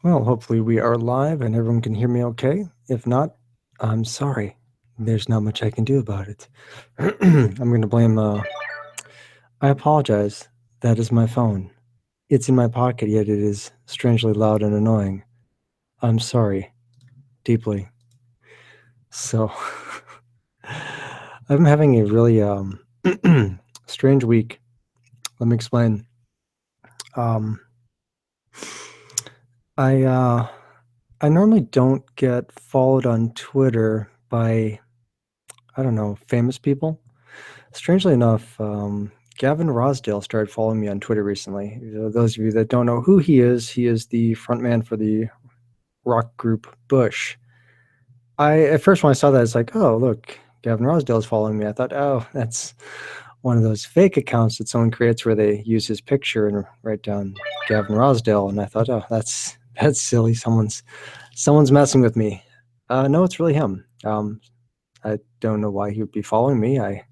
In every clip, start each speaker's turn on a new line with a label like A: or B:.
A: Well, hopefully we are live and everyone can hear me okay. If not, I'm sorry. There's not much I can do about it. I'm going to blame, I apologize. That is my phone. It's in my pocket, yet it is strangely loud and annoying. I'm sorry. Deeply. So, I'm having a really, strange week. Let me explain. Um, I normally don't get followed on Twitter by, I don't know, famous people. Strangely enough, Gavin Rosdale started following me on Twitter recently. Those of you that don't know who he is the frontman for the rock group Bush. At first when I saw that, it's like, oh look, Gavin Rosdale is following me. I thought, oh, that's one of those fake accounts that someone creates where they use his picture and write down Gavin Rosdale. And I thought, oh, that's silly. Someone's messing with me. No, it's really him. I don't know why he would be following me. I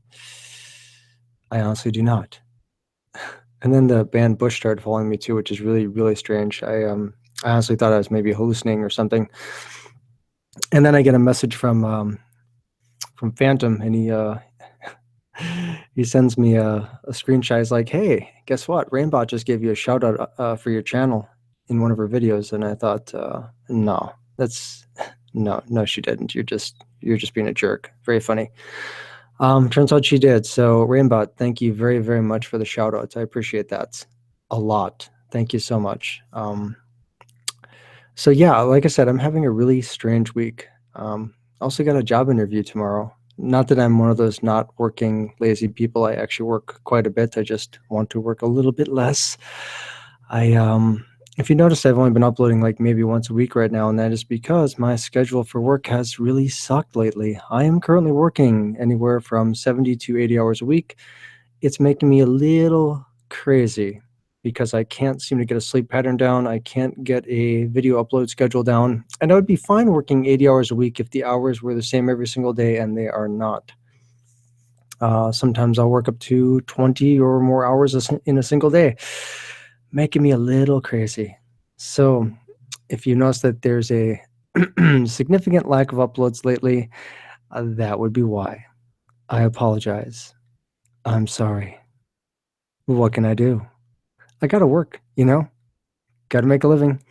A: honestly do not. And then the band Bush started following me too, which is really, really strange. I honestly thought I was maybe hallucinating or something. And then I get a message from Phantom, and he sends me a screenshot. He's like, "Hey, guess what? Rainbot just gave you a shout out for your channel in one of her videos." And I thought, no, that's no, she didn't. You're just being a jerk. Very funny. Turns out she did. So Rainbot, thank you very, very much for the shout outs. I appreciate that a lot. Thank you so much. So yeah, like I said, I'm having a really strange week. Also got a job interview tomorrow. Not that I'm one of those not working lazy people. I actually work quite a bit. I just want to work a little bit less. If you notice, I've only been uploading like maybe once a week right now, and that is because my schedule for work has really sucked lately. I am currently working anywhere from 70 to 80 hours a week. It's making me a little crazy because I can't seem to get a sleep pattern down. I can't get a video upload schedule down. And I would be fine working 80 hours a week if the hours were the same every single day, and they are not. Sometimes I'll work up to 20 or more hours in a single day, making me a little crazy. So if you notice that there's a significant lack of uploads lately, that would be why. I apologize. I'm sorry. What can I do? I gotta work, gotta make a living.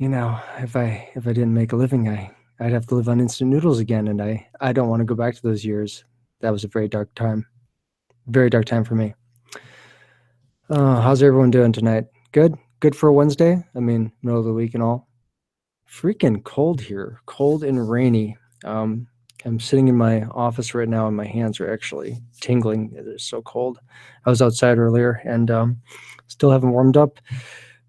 A: If I didn't make a living, I'd have to live on instant noodles again, and I don't want to go back to those years. That was a very dark time for me. How's everyone doing tonight? Good for a Wednesday. I mean, middle of the week and all. Freaking cold here, cold and rainy. I'm sitting in my office right now, and my hands are actually tingling. It is so cold. I was outside earlier, and still haven't warmed up.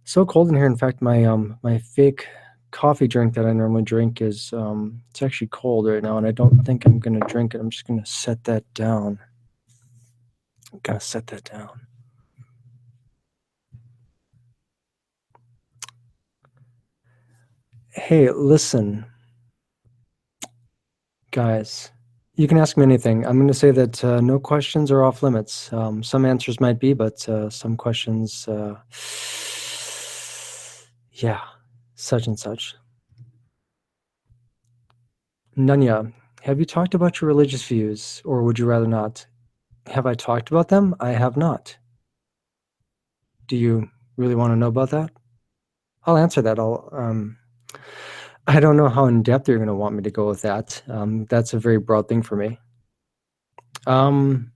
A: So cold in here. In fact, my fake coffee drink that I normally drink is it's actually cold right now, and I don't think I'm gonna drink it. I'm just gonna set that down. Hey, listen, guys. You can ask me anything. I'm going to say that no questions are off limits. Some answers might be, but some questions, yeah, such and such. Nanya, have you talked about your religious views, or would you rather not? Have I talked about them? I have not. Do you really want to know about that? I'll answer that. I don't know how in depth you're going to want me to go with that. That's a very broad thing for me.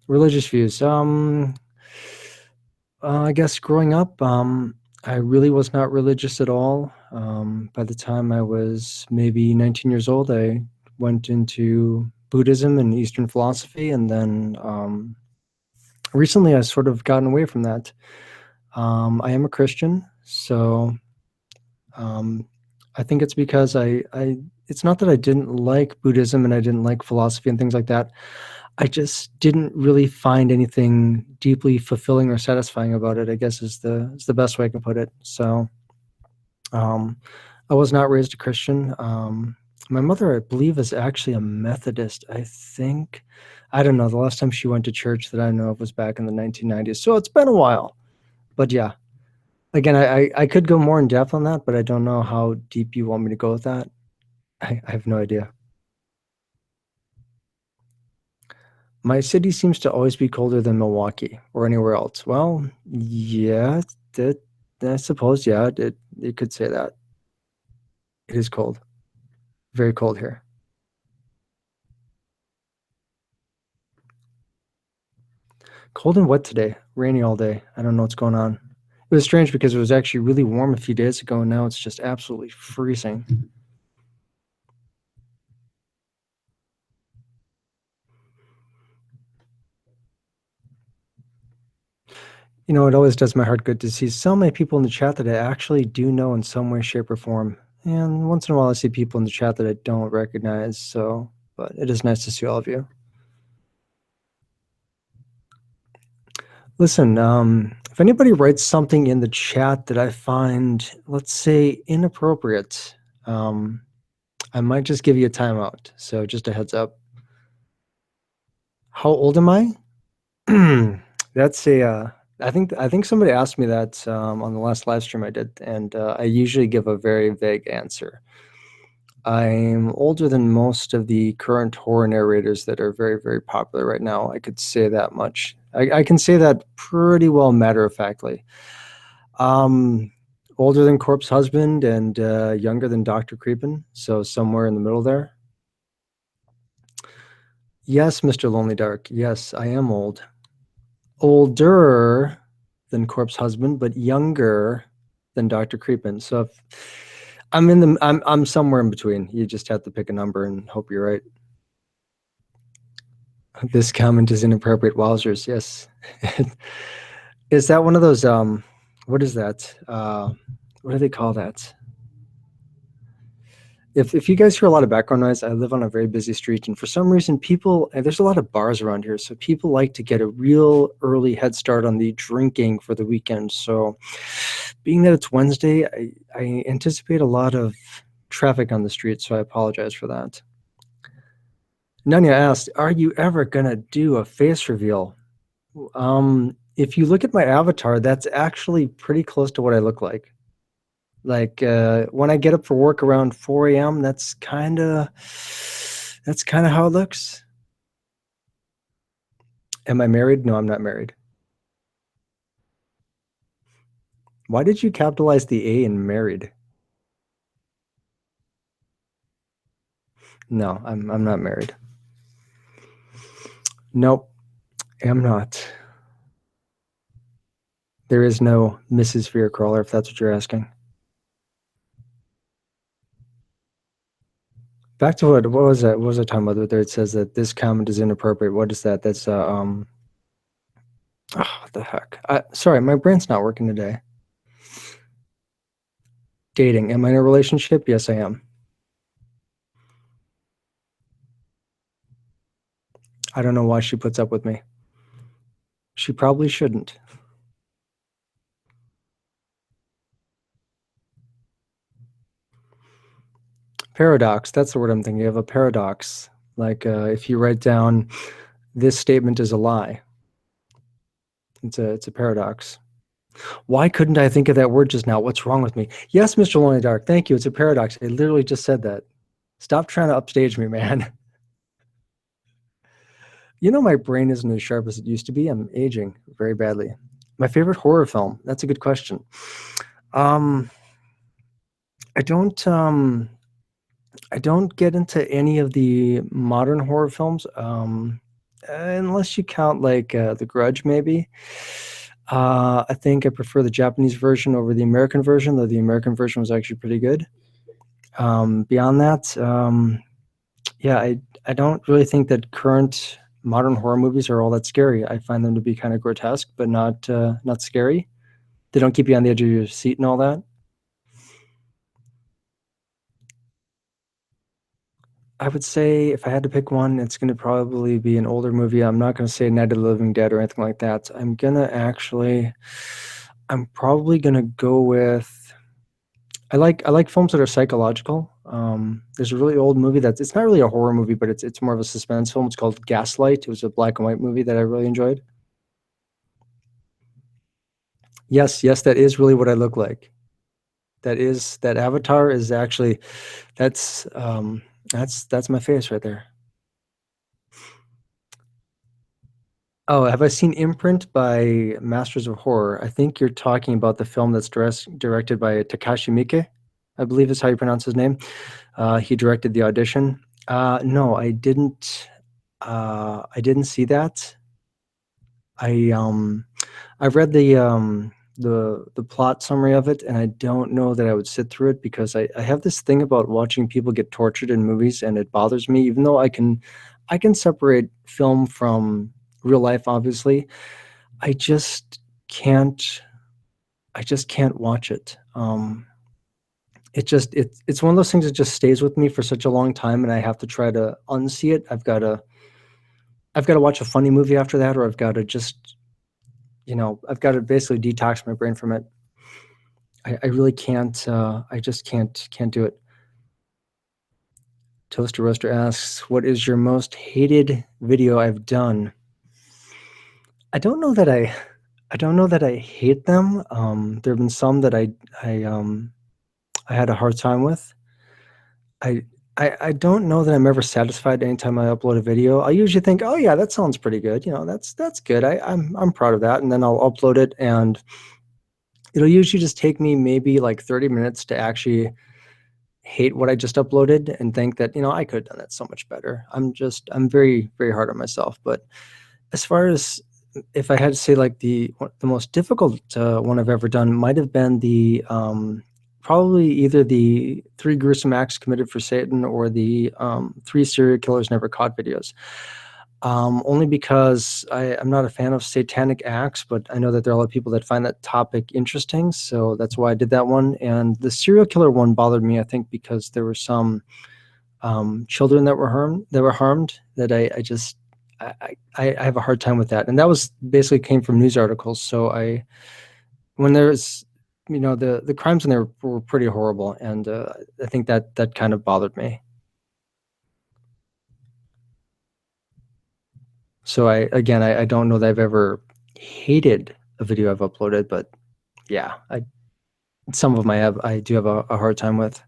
A: Religious views. I guess growing up, I really was not religious at all. By the time I was maybe 19 years old, I went into Buddhism and Eastern philosophy, and then recently I sort of gotten away from that. I am a Christian, so I think it's because it's not that I didn't like Buddhism and I didn't like philosophy and things like that. I just didn't really find anything deeply fulfilling or satisfying about it, I guess is the best way I can put it. So I was not raised a Christian. My mother, I believe, is actually a Methodist, I think. I don't know. The last time she went to church that I know of was back in the 1990s. So it's been a while. But yeah, Again, I could go more in depth on that, but I don't know how deep you want me to go with that. I have no idea. My city seems to always be colder than Milwaukee or anywhere else. Well, yeah, that I suppose, yeah, it could say that. It is cold. Very cold here. Cold and wet today. Rainy all day. I don't know what's going on. It was strange because it was actually really warm a few days ago, and now it's just absolutely freezing. You know, it always does my heart good to see so many people in the chat that I actually do know in some way, shape, or form. And once in a while, I see people in the chat that I don't recognize. So, but it is nice to see all of you. Listen, if anybody writes something in the chat that I find, let's say, inappropriate, I might just give you a timeout. So, just a heads up. How old am I? That's a. I think somebody asked me that on the last live stream I did, and I usually give a very vague answer. I'm older than most of the current horror narrators that are very, very popular right now. I could say that much. I can say that pretty well matter of factly. Um, Older than Corpse Husband and younger than Dr. Creepin, so somewhere in the middle there. Yes, Mr. Lonely Dark. Yes, I am old. Older than Corpse Husband, but younger than Dr. Creepin. So if I'm somewhere in between. You just have to pick a number and hope you're right. This comment is inappropriate. Wowzers, yes. Is that one of those what is that? What do they call that? If you guys hear a lot of background noise, I live on a very busy street, and for some reason, people there's a lot of bars around here, so people like to get a real early head start on the drinking for the weekend. So, being that it's Wednesday, I anticipate a lot of traffic on the street, so I apologize for that. Nanya asked, "Are you ever gonna do a face reveal?" If you look at my avatar, that's actually pretty close to what I look like. Like when I get up for work around 4 a.m., that's kind of how it looks. Am I married? No, I'm not married. Why did you capitalize the A in married? No, I'm not married. Nope, am not. There is no Mrs. Fearcrawler, if that's what you're asking. Back to what was that? What was I talking about there? It says that this comment is inappropriate. What is that? That's oh, what the heck? Sorry, my brain's not working today. Dating. Am I in a relationship? Yes, I am. I don't know why she puts up with me. She probably shouldn't. Paradox. That's the word I'm thinking of. A paradox. Like if you write down, this statement is a lie. It's a paradox. Why couldn't I think of that word just now? What's wrong with me? Yes, Mr. Lonely Dark. Thank you. It's a paradox. I literally just said that. Stop trying to upstage me, man. You know, my brain isn't as sharp as it used to be. I'm aging very badly. My favorite horror film. That's a good question. Um, I don't. I don't get into any of the modern horror films, unless you count like The Grudge, maybe. I think I prefer the Japanese version over the American version, though the American version was actually pretty good. Beyond that, yeah, I don't really think that current modern horror movies are all that scary. I find them to be kind of grotesque, but not scary. They don't keep you on the edge of your seat and all that. I would say if I had to pick one, it's going to probably be an older movie. I'm not going to say Night of the Living Dead or anything like that. I'm probably going to go with. I like films that are psychological. There's a really old movie it's not really a horror movie, but it's more of a suspense film. It's called Gaslight. It was a black and white movie that I really enjoyed. Yes, yes, that is really what I look like. That avatar is actually that's that's my face right there. Oh, have I seen Imprint by Masters of Horror? I think you're talking about the film that's directed by Takashi Miike, I believe is how you pronounce his name. He directed The Audition. No, I didn't. I didn't see that. I I've read the plot summary of it, and I don't know that I would sit through it because I have this thing about watching people get tortured in movies, and it bothers me. Even though I can separate film from real life, obviously, I just can't. I just can't watch it. It's one of those things that just stays with me for such a long time, and I have to try to unsee it. I've got to watch a funny movie after that, or I've got to just I've got to basically detox my brain from it. I really can't. I just can't do it. Toaster Roaster asks, "What is your most hated video I've done?" I don't know that I don't know that I hate them. There have been some that I had a hard time with. I I don't know that I'm ever satisfied anytime I upload a video. I usually think, "Oh yeah, that sounds pretty good. That's good. I'm proud of that." And then I'll upload it, and it'll usually just take me maybe like 30 minutes to actually hate what I just uploaded and think that, I could have done that so much better. I'm very, very hard on myself. But as far as if I had to say like the most difficult one I've ever done might have been the probably either the 3 gruesome acts committed for Satan or the 3 serial killers never caught videos. Only because I'm not a fan of satanic acts, but I know that there are a lot of people that find that topic interesting, so that's why I did that one. And the serial killer one bothered me, I think, because there were some children that were harmed. That I just I have a hard time with that, and that was basically came from news articles. So when there's the crimes in there were pretty horrible, and I think that kind of bothered me. So I don't know that I've ever hated a video I've uploaded, but yeah, some of them I do have a hard time with.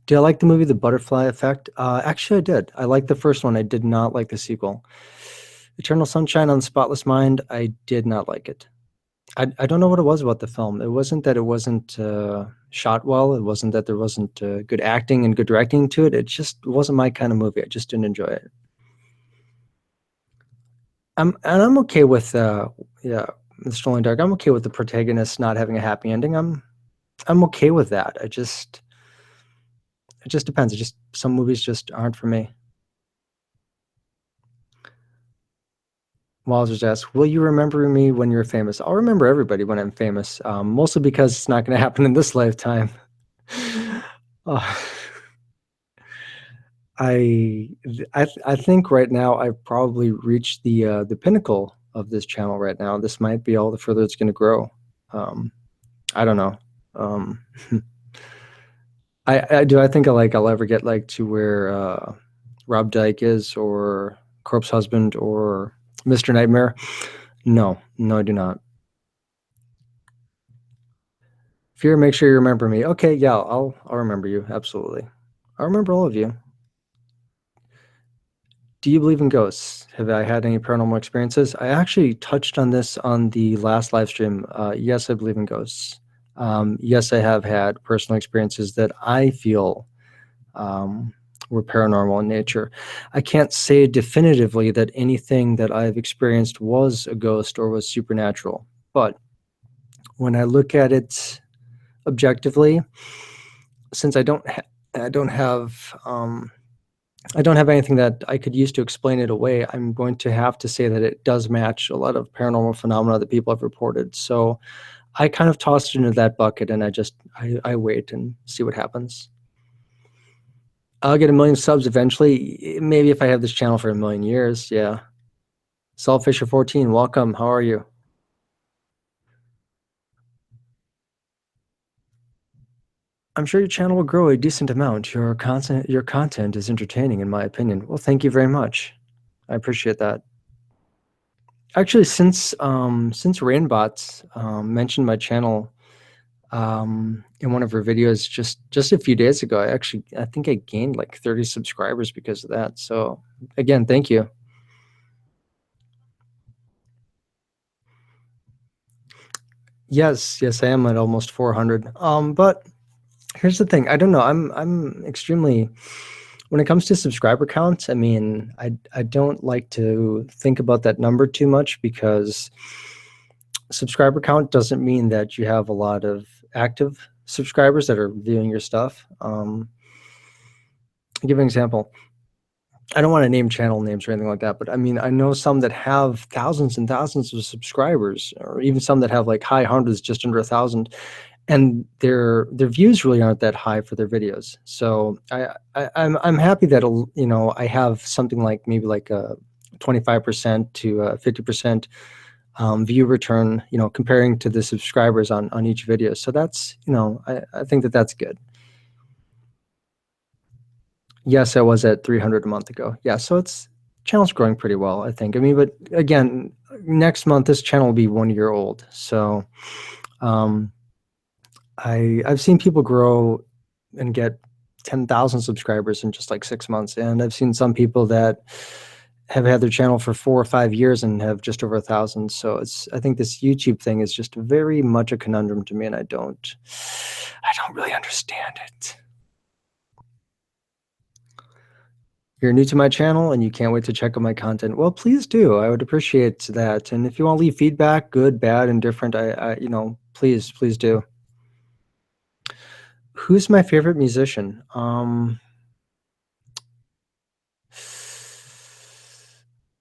A: Do I like the movie The Butterfly Effect? Actually, I did. I liked the first one. I did not like the sequel. Eternal Sunshine on the Spotless Mind. I did not like it. I don't know what it was about the film. It wasn't that it wasn't shot well. It wasn't that there wasn't good acting and good directing to it. It just wasn't my kind of movie. I just didn't enjoy it. I'm okay with yeah, the Strolling Dark. I'm okay with the protagonist not having a happy ending. I'm okay with that. It just depends. It just some movies just aren't for me. Wowzers asks, "Will you remember me when you're famous?" I'll remember everybody when I'm famous, mostly because it's not going to happen in this lifetime. uh, I think right now I've probably reached the pinnacle of this channel right now. This might be all the further it's going to grow. Um, I don't know. Um, I think I'll ever get like to where Rob Dyke is or Corpse Husband or Mr. Nightmare. No, no, I do not. Fear, make sure you remember me. Okay, yeah, I'll remember you. Absolutely. I'll remember all of you. Do you believe in ghosts? Have I had any paranormal experiences? I actually touched on this on the last live stream. Yes, I believe in ghosts. Yes, I have had personal experiences that I feel were paranormal in nature. I can't say definitively that anything that I've experienced was a ghost or was supernatural, but when I look at it objectively, since I don't have I don't have anything that I could use to explain it away, I'm going to have to say that it does match a lot of paranormal phenomena that people have reported. So I kind of tossed it into that bucket, and I wait and see what happens. I'll get 1 million subs eventually. Maybe if I have this channel for 1 million years, yeah. Saltfisher14, welcome. How are you? I'm sure your channel will grow a decent amount. Your content is entertaining, in my opinion. Well, thank you very much. I appreciate that. Actually, since Rainbots mentioned my channel in one of her videos just a few days ago, I think I gained like 30 subscribers because of that. So again, thank you. Yes, I am at almost 400. But here's the thing. I don't know. I'm extremely when it comes to subscriber counts, I mean, I don't like to think about that number too much because subscriber count doesn't mean that you have a lot of active subscribers that are viewing your stuff. I'll give you an example. I don't want to name channel names or anything like that, but I mean, I know some that have thousands and thousands of subscribers, or even some that have like high hundreds, just under 1,000, and their views really aren't that high for their videos. So I'm happy that I have something like maybe like a 25% to 50% view return, comparing to the subscribers on each video. So that's I think that that's good. Yes, I was at 300 a month ago. Yeah, so it's channel's growing pretty well, I think. I mean, but again, next month this channel will be 1 year old. So um, I've seen people grow and get 10,000 subscribers in just like 6 months, and I've seen some people that have had their channel for 4 or 5 years and have just over 1,000. So I think this YouTube thing is just very much a conundrum to me, and I don't really understand it. You're new to my channel and you can't wait to check out my content, well, please do. I would appreciate that. And if you want to leave feedback, good, bad, indifferent, please do. Who's my favorite musician?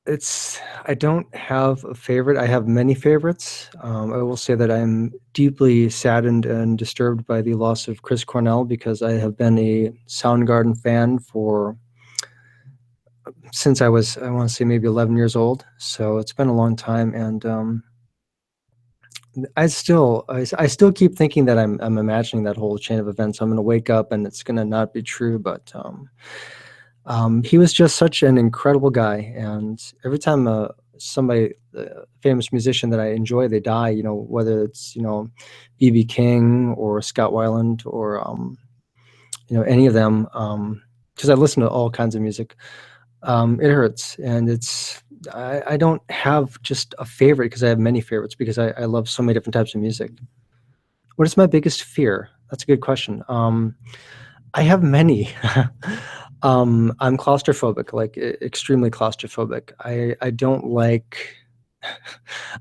A: It's I don't have a favorite. I have many favorites. I will say that I'm deeply saddened and disturbed by the loss of Chris Cornell because I have been a Soundgarden fan for since I want to say maybe 11 years old. So it's been a long time, and I still keep thinking that I'm imagining that whole chain of events. I'm going to wake up and it's going to not be true, but he was just such an incredible guy, and every time somebody, a famous musician that I enjoy, they die, whether it's BB King or Scott Weiland or any of them, because I listen to all kinds of music. It hurts, and I don't have just a favorite because I have many favorites because I love so many different types of music. What is my biggest fear? That's a good question. I have many. I'm claustrophobic, like extremely claustrophobic. I don't like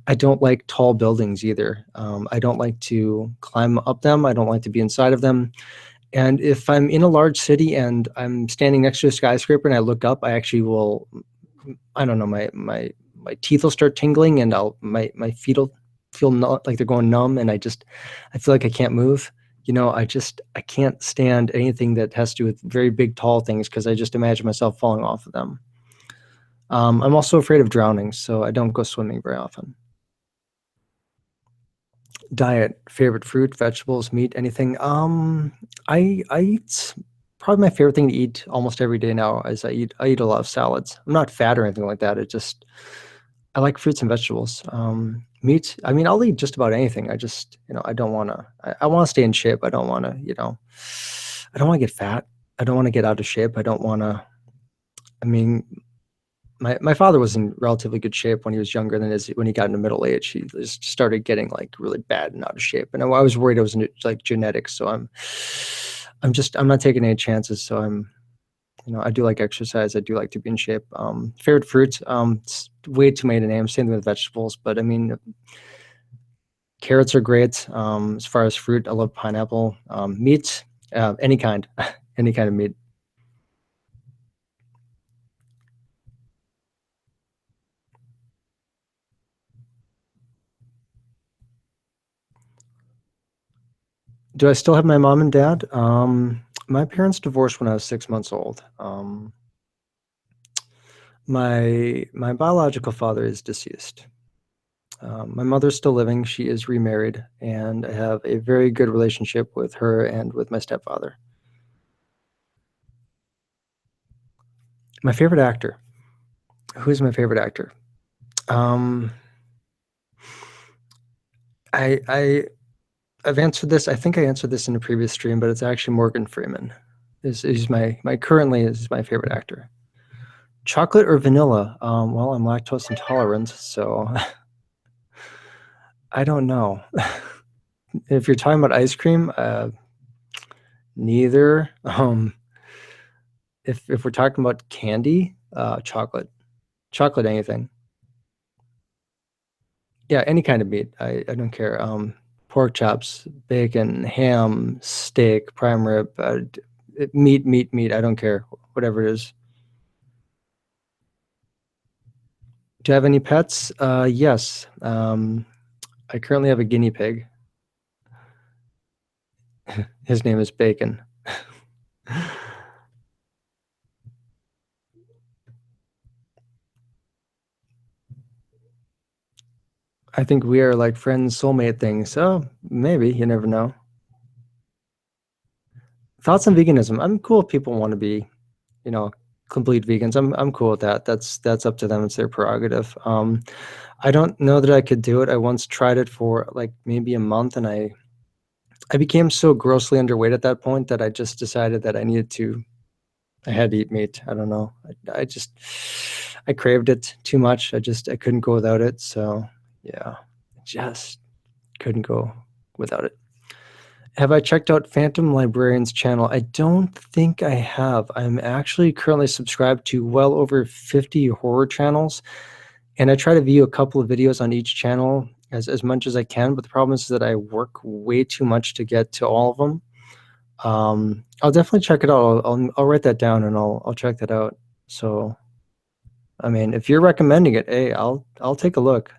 A: I don't like tall buildings either. I don't like to climb up them. I don't like to be inside of them. And if I'm in a large city and I'm standing next to a skyscraper and I look up, I actually will. I don't know. My teeth will start tingling and my feet will feel like they're going numb, and I feel like I can't move. I can't stand anything that has to do with very big, tall things because I just imagine myself falling off of them. I'm also afraid of drowning, so I don't go swimming very often. Diet, favorite fruit, vegetables, meat, anything. I eat probably my favorite thing to eat almost every day now is I eat a lot of salads. I'm not fat or anything like that. I like fruits and vegetables. Meat, I mean, I'll eat just about anything. I just, I don't want to, I want to stay in shape. I don't want to, I don't want to get fat. I don't want to get out of shape. I don't want to, I mean, my father was in relatively good shape when he was younger than when he got into middle age. He just started getting like really bad and out of shape. And I was worried it was like genetics. So I'm not taking any chances. So I do like exercise. I do like to be in shape. Favorite fruits, it's way too many to name. Same thing with vegetables, but I mean, carrots are great. As far as fruit, I love pineapple. Meat, any kind, any kind of meat. Do I still have my mom and dad? My parents divorced when I was 6 months old. My biological father is deceased. My mother's still living. She is remarried, and I have a very good relationship with her and with my stepfather. My favorite actor. Who is my favorite actor? Um, I've answered this. I think I answered this in a previous stream, but it's actually Morgan Freeman. Is my currently is my favorite actor. Chocolate or vanilla? Well, I'm lactose intolerant, so I don't know. If you're talking about ice cream, neither. If we're talking about candy, chocolate, anything. Yeah, any kind of meat. I don't care. Pork chops, bacon, ham, steak, prime rib, meat. I don't care. Whatever it is. Do you have any pets? Yes. I currently have a guinea pig. His name is Bacon. I think we are like friends, soulmate things. So maybe, you never know. Thoughts on veganism? I'm cool if people want to be, complete vegans. I'm cool with that. That's up to them. It's their prerogative. I don't know that I could do it. I once tried it for like maybe a month, and I became so grossly underweight at that point that I just decided that I had to eat meat. I don't know. I craved it too much. I couldn't go without it. So yeah, just couldn't go without it. Have I checked out Phantom Librarian's channel? I don't think I have. I'm actually currently subscribed to well over 50 horror channels, and I try to view a couple of videos on each channel as much as I can, but the problem is that I work way too much to get to all of them. I'll definitely check it out. I'll write that down and I'll check that out. So, I mean, if you're recommending it, hey, I'll take a look.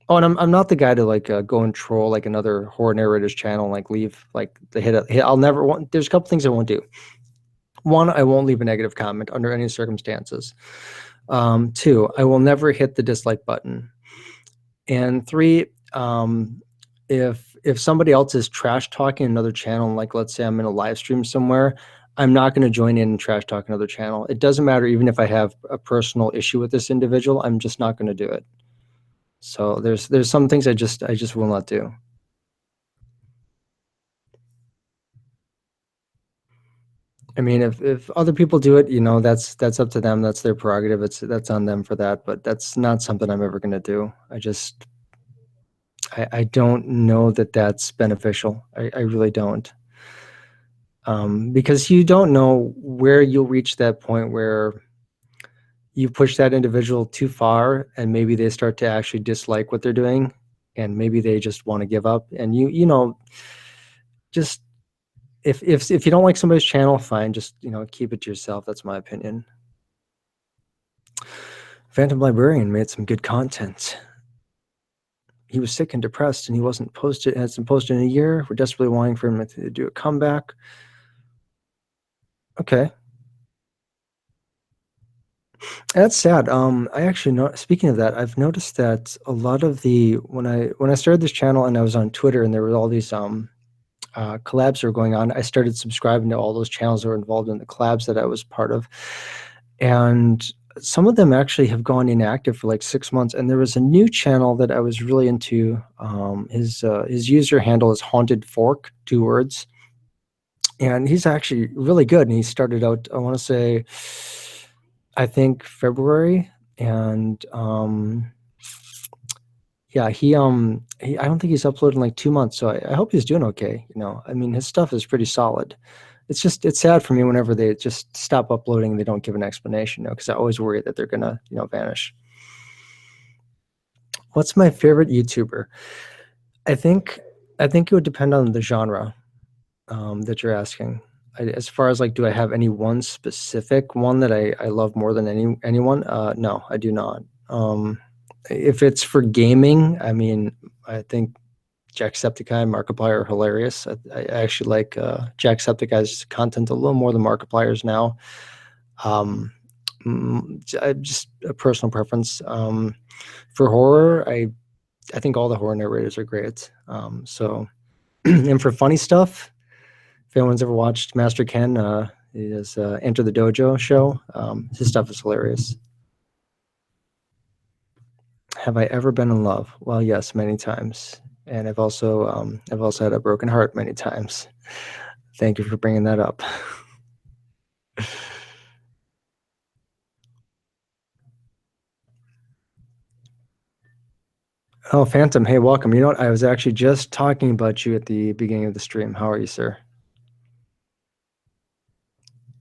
A: Oh, and I'm not the guy to like go and troll like another horror narrator's channel, and, like leave like the hit. I'll never want. There's a couple things I won't do. One, I won't leave a negative comment under any circumstances. Two, I will never hit the dislike button. And three, if somebody else is trash talking another channel, like let's say I'm in a live stream somewhere, I'm not going to join in and trash talk another channel. It doesn't matter even if I have a personal issue with this individual. I'm just not going to do it. So there's some things I just will not do. I mean, if other people do it, that's up to them. That's their prerogative. That's on them for that. But that's not something I'm ever going to do. I don't know that that's beneficial. I really don't. Because you don't know where you'll reach that point where you push that individual too far, and maybe they start to actually dislike what they're doing, and maybe they just want to give up. And just if you don't like somebody's channel, fine, just keep it to yourself. That's my opinion. Phantom Librarian made some good content. He was sick and depressed, and he hasn't posted in a year. We're desperately wanting for him to do a comeback. Okay. That's sad. I actually know. Speaking of that, I've noticed that a lot of when I started this channel and I was on Twitter and there were all these collabs that were going on, I started subscribing to all those channels that were involved in the collabs that I was part of, and some of them actually have gone inactive for like 6 months. And there was a new channel that I was really into. His user handle is Haunted Fork, 2 words, and he's actually really good. And he started out, I want to say, I think February, and yeah, he I don't think he's uploaded in like 2 months, so I hope he's doing okay. I mean, his stuff is pretty solid. It's sad for me whenever they just stop uploading and they don't give an explanation, because I always worry that they're gonna vanish. What's my favorite YouTuber? I think it would depend on the genre that you're asking. As far as like, do I have any one specific one that I love more than anyone? No, I do not. If it's for gaming, I mean, I think Jacksepticeye and Markiplier are hilarious. I actually like Jacksepticeye's content a little more than Markiplier's now. Just a personal preference. For horror, I think all the horror narrators are great. So, and for funny stuff, if anyone's ever watched Master Ken, he does Enter the Dojo show. His stuff is hilarious. Have I ever been in love? Well, yes, many times. And I've also had a broken heart many times. Thank you for bringing that up. Oh, Phantom, hey, welcome. You know what? I was actually just talking about you at the beginning of the stream. How are you, sir?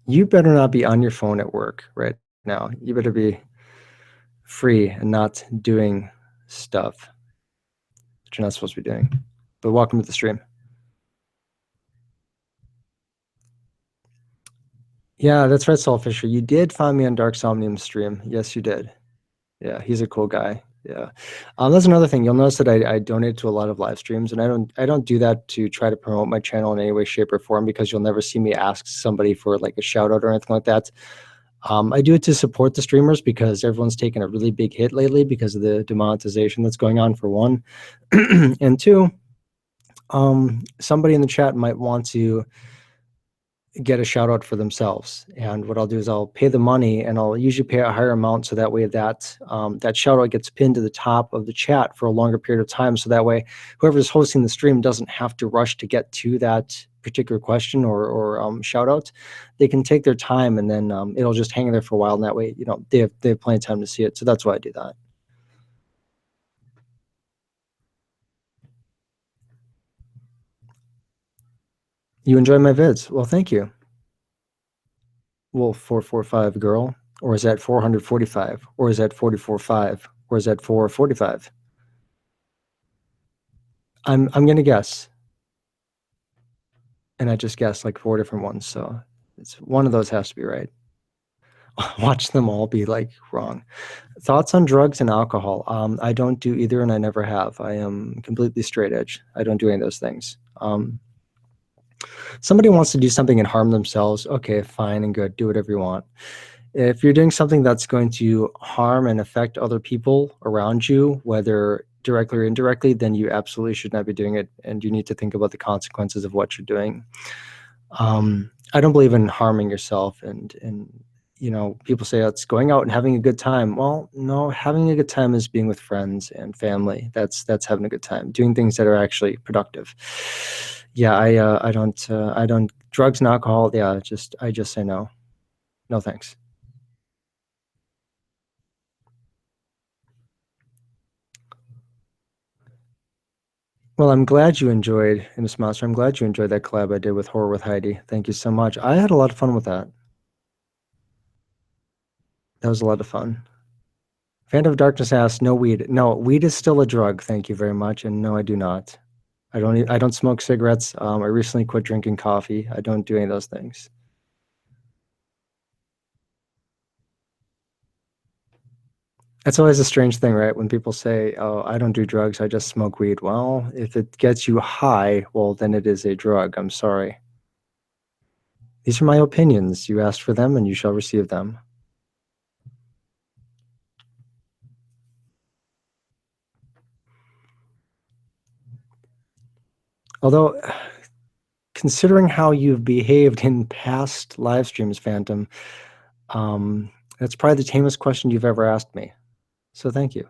A: You better not be on your phone at work right now. You better be free and not doing stuff that you're not supposed to be doing. But welcome to the stream. Yeah, that's right, Saul Fisher. You did find me on Dark Somnium stream. Yes, you did. Yeah, he's a cool guy. Yeah, that's another thing. You'll notice that I donate to a lot of live streams, and I don't do that to try to promote my channel in any way, shape, or form, because you'll never see me ask somebody for like a shout out or anything like that. I do it to support the streamers because everyone's taken a really big hit lately because of the demonetization that's going on, for one, and two, somebody in the chat might want to get a shout out for themselves. And what I'll do is I'll pay the money, and I'll usually pay a higher amount, so that way that shout out gets pinned to the top of the chat for a longer period of time. So that way, whoever's hosting the stream doesn't have to rush to get to that particular question or shout out. They can take their time, and then it'll just hang there for a while. And that way, they have plenty of time to see it. So that's why I do that. You enjoy my vids? Well, thank you. Wolf 445 girl, or is that 445, or is that 445, or is that 445? I'm gonna guess, and I just guessed like 4 different ones, so it's one of those has to be right. Watch them all be like wrong. Thoughts on drugs and alcohol? I don't do either, and I never have. I am completely straight edge. I don't do any of those things. Somebody wants to do something and harm themselves, okay, fine and good. Do whatever you want. If you're doing something that's going to harm and affect other people around you, whether directly or indirectly, then you absolutely should not be doing it, and you need to think about the consequences of what you're doing. I don't believe in harming yourself, and people say it's going out and having a good time. Well, no, having a good time is being with friends and family. That's having a good time, doing things that are actually productive. Yeah, I don't drugs and alcohol. Yeah, I just say no. No thanks. Well, I'm glad you enjoyed, Miss Monster. I'm glad you enjoyed that collab I did with Horror with Heidi. Thank you so much. I had a lot of fun with that. That was a lot of fun. Phantom of Darkness asks, no weed. No, weed is still a drug. Thank you very much. And no, I do not. I don't smoke cigarettes. I recently quit drinking coffee. I don't do any of those things. It's always a strange thing, right? When people say, oh, I don't do drugs, I just smoke weed. Well, if it gets you high, well, then it is a drug. I'm sorry. These are my opinions. You asked for them, and you shall receive them. Although, considering how you've behaved in past live streams, Phantom, that's probably the tamest question you've ever asked me. So thank you.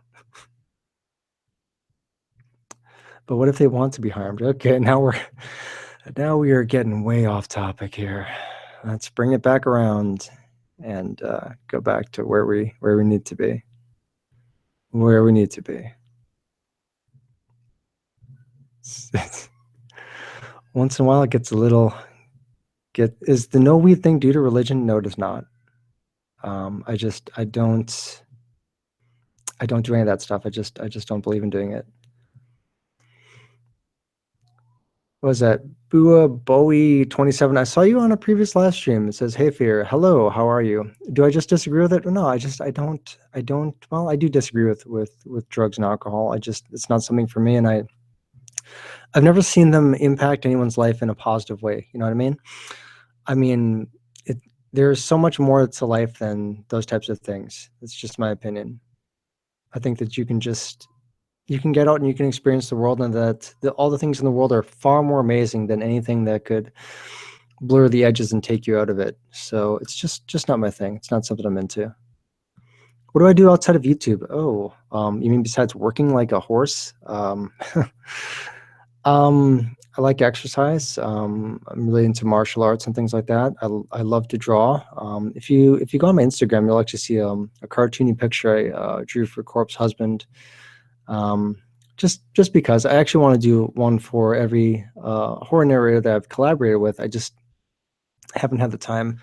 A: But what if they want to be harmed? Okay, now we are getting way off topic here. Let's bring it back around and go back to where we need to be. Where we need to be. Once in a while, it gets a little. Is the no weed thing due to religion? No, it is not. I don't do any of that stuff. I just don't believe in doing it. What was that? Bua Bowie 27. I saw you on a previous live stream. It says, "Hey Fear, hello, how are you?" Do I just disagree with it? No, I don't. Well, I do disagree with drugs and alcohol. It's not something for me, and I've never seen them impact anyone's life in a positive way. You know what I mean? I mean, there's so much more to life than those types of things. It's just my opinion. I think that you can get out and you can experience the world, and that all the things in the world are far more amazing than anything that could blur the edges and take you out of it. So it's just not my thing. It's not something I'm into. What do I do outside of YouTube? Oh, you mean besides working like a horse? I like exercise. I'm really into martial arts and things like that. I love to draw. If you go on my Instagram, you'll actually see a cartoony picture I drew for Corpse Husband. Um, just because I actually want to do one for every horror narrator that I've collaborated with. I just haven't had the time.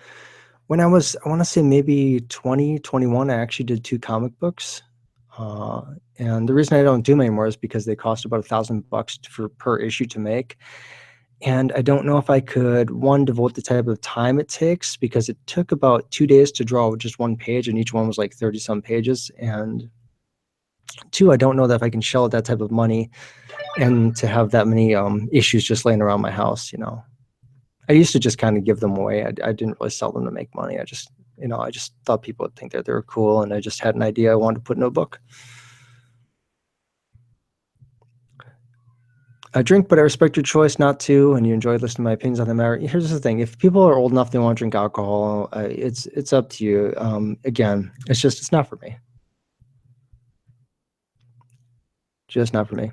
A: When I want to say maybe 2021, I actually did 2 comic books. Uh, and the reason I don't do them anymore is because they cost about $1,000 for per issue to make. And I don't know if I could, one, devote the type of time it takes, because it took about 2 days to draw just one page, and each one was like 30 some pages. And two, I don't know that if I can shell out that type of money and to have that many issues just laying around my house. I used to just kind of give them away. I didn't really sell them to make money. I just thought people would think that they were cool, and I just had an idea I wanted to put in a book. I drink, but I respect your choice not to, and you enjoy listening to my opinions on the matter. Here's the thing: if people are old enough they want to drink alcohol, it's up to you. Again, it's not for me. Just not for me.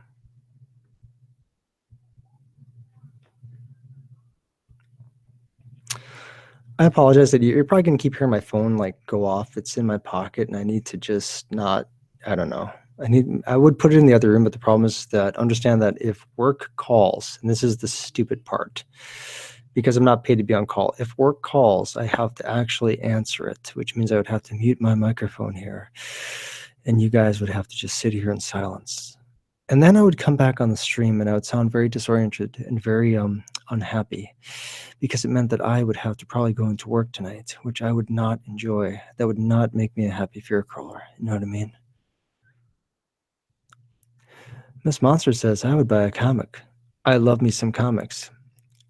A: I apologize that you're probably gonna keep hearing my phone like go off. It's in my pocket, and I need to just not. I don't know. I would put it in the other room, but the problem is that understand that if work calls, and this is the stupid part, because I'm not paid to be on call. If work calls, I have to actually answer it, which means I would have to mute my microphone here, and you guys would have to just sit here in silence. And then I would come back on the stream, and I would sound very disoriented and very unhappy, because it meant that I would have to probably go into work tonight, which I would not enjoy. That would not make me a happy fear crawler. You know what I mean? Miss Monster says I would buy a comic. I love me some comics.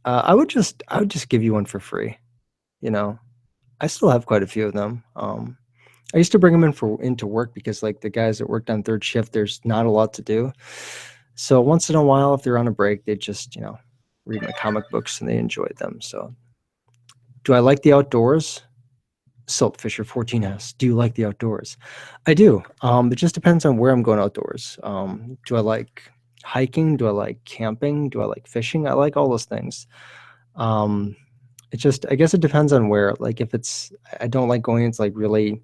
A: I would just give you one for free. You know, I still have quite a few of them. I used to bring them into work because like the guys that worked on third shift, there's not a lot to do. So once in a while, if they're on a break, they just read my comic books and they enjoyed them. So, do I like the outdoors? Siltfisher 14S. Do you like the outdoors? I do. It just depends on where I'm going outdoors. Do I like hiking? Do I like camping? Do I like fishing? I like all those things. Um, I guess it depends on where. Like if I don't like going into like really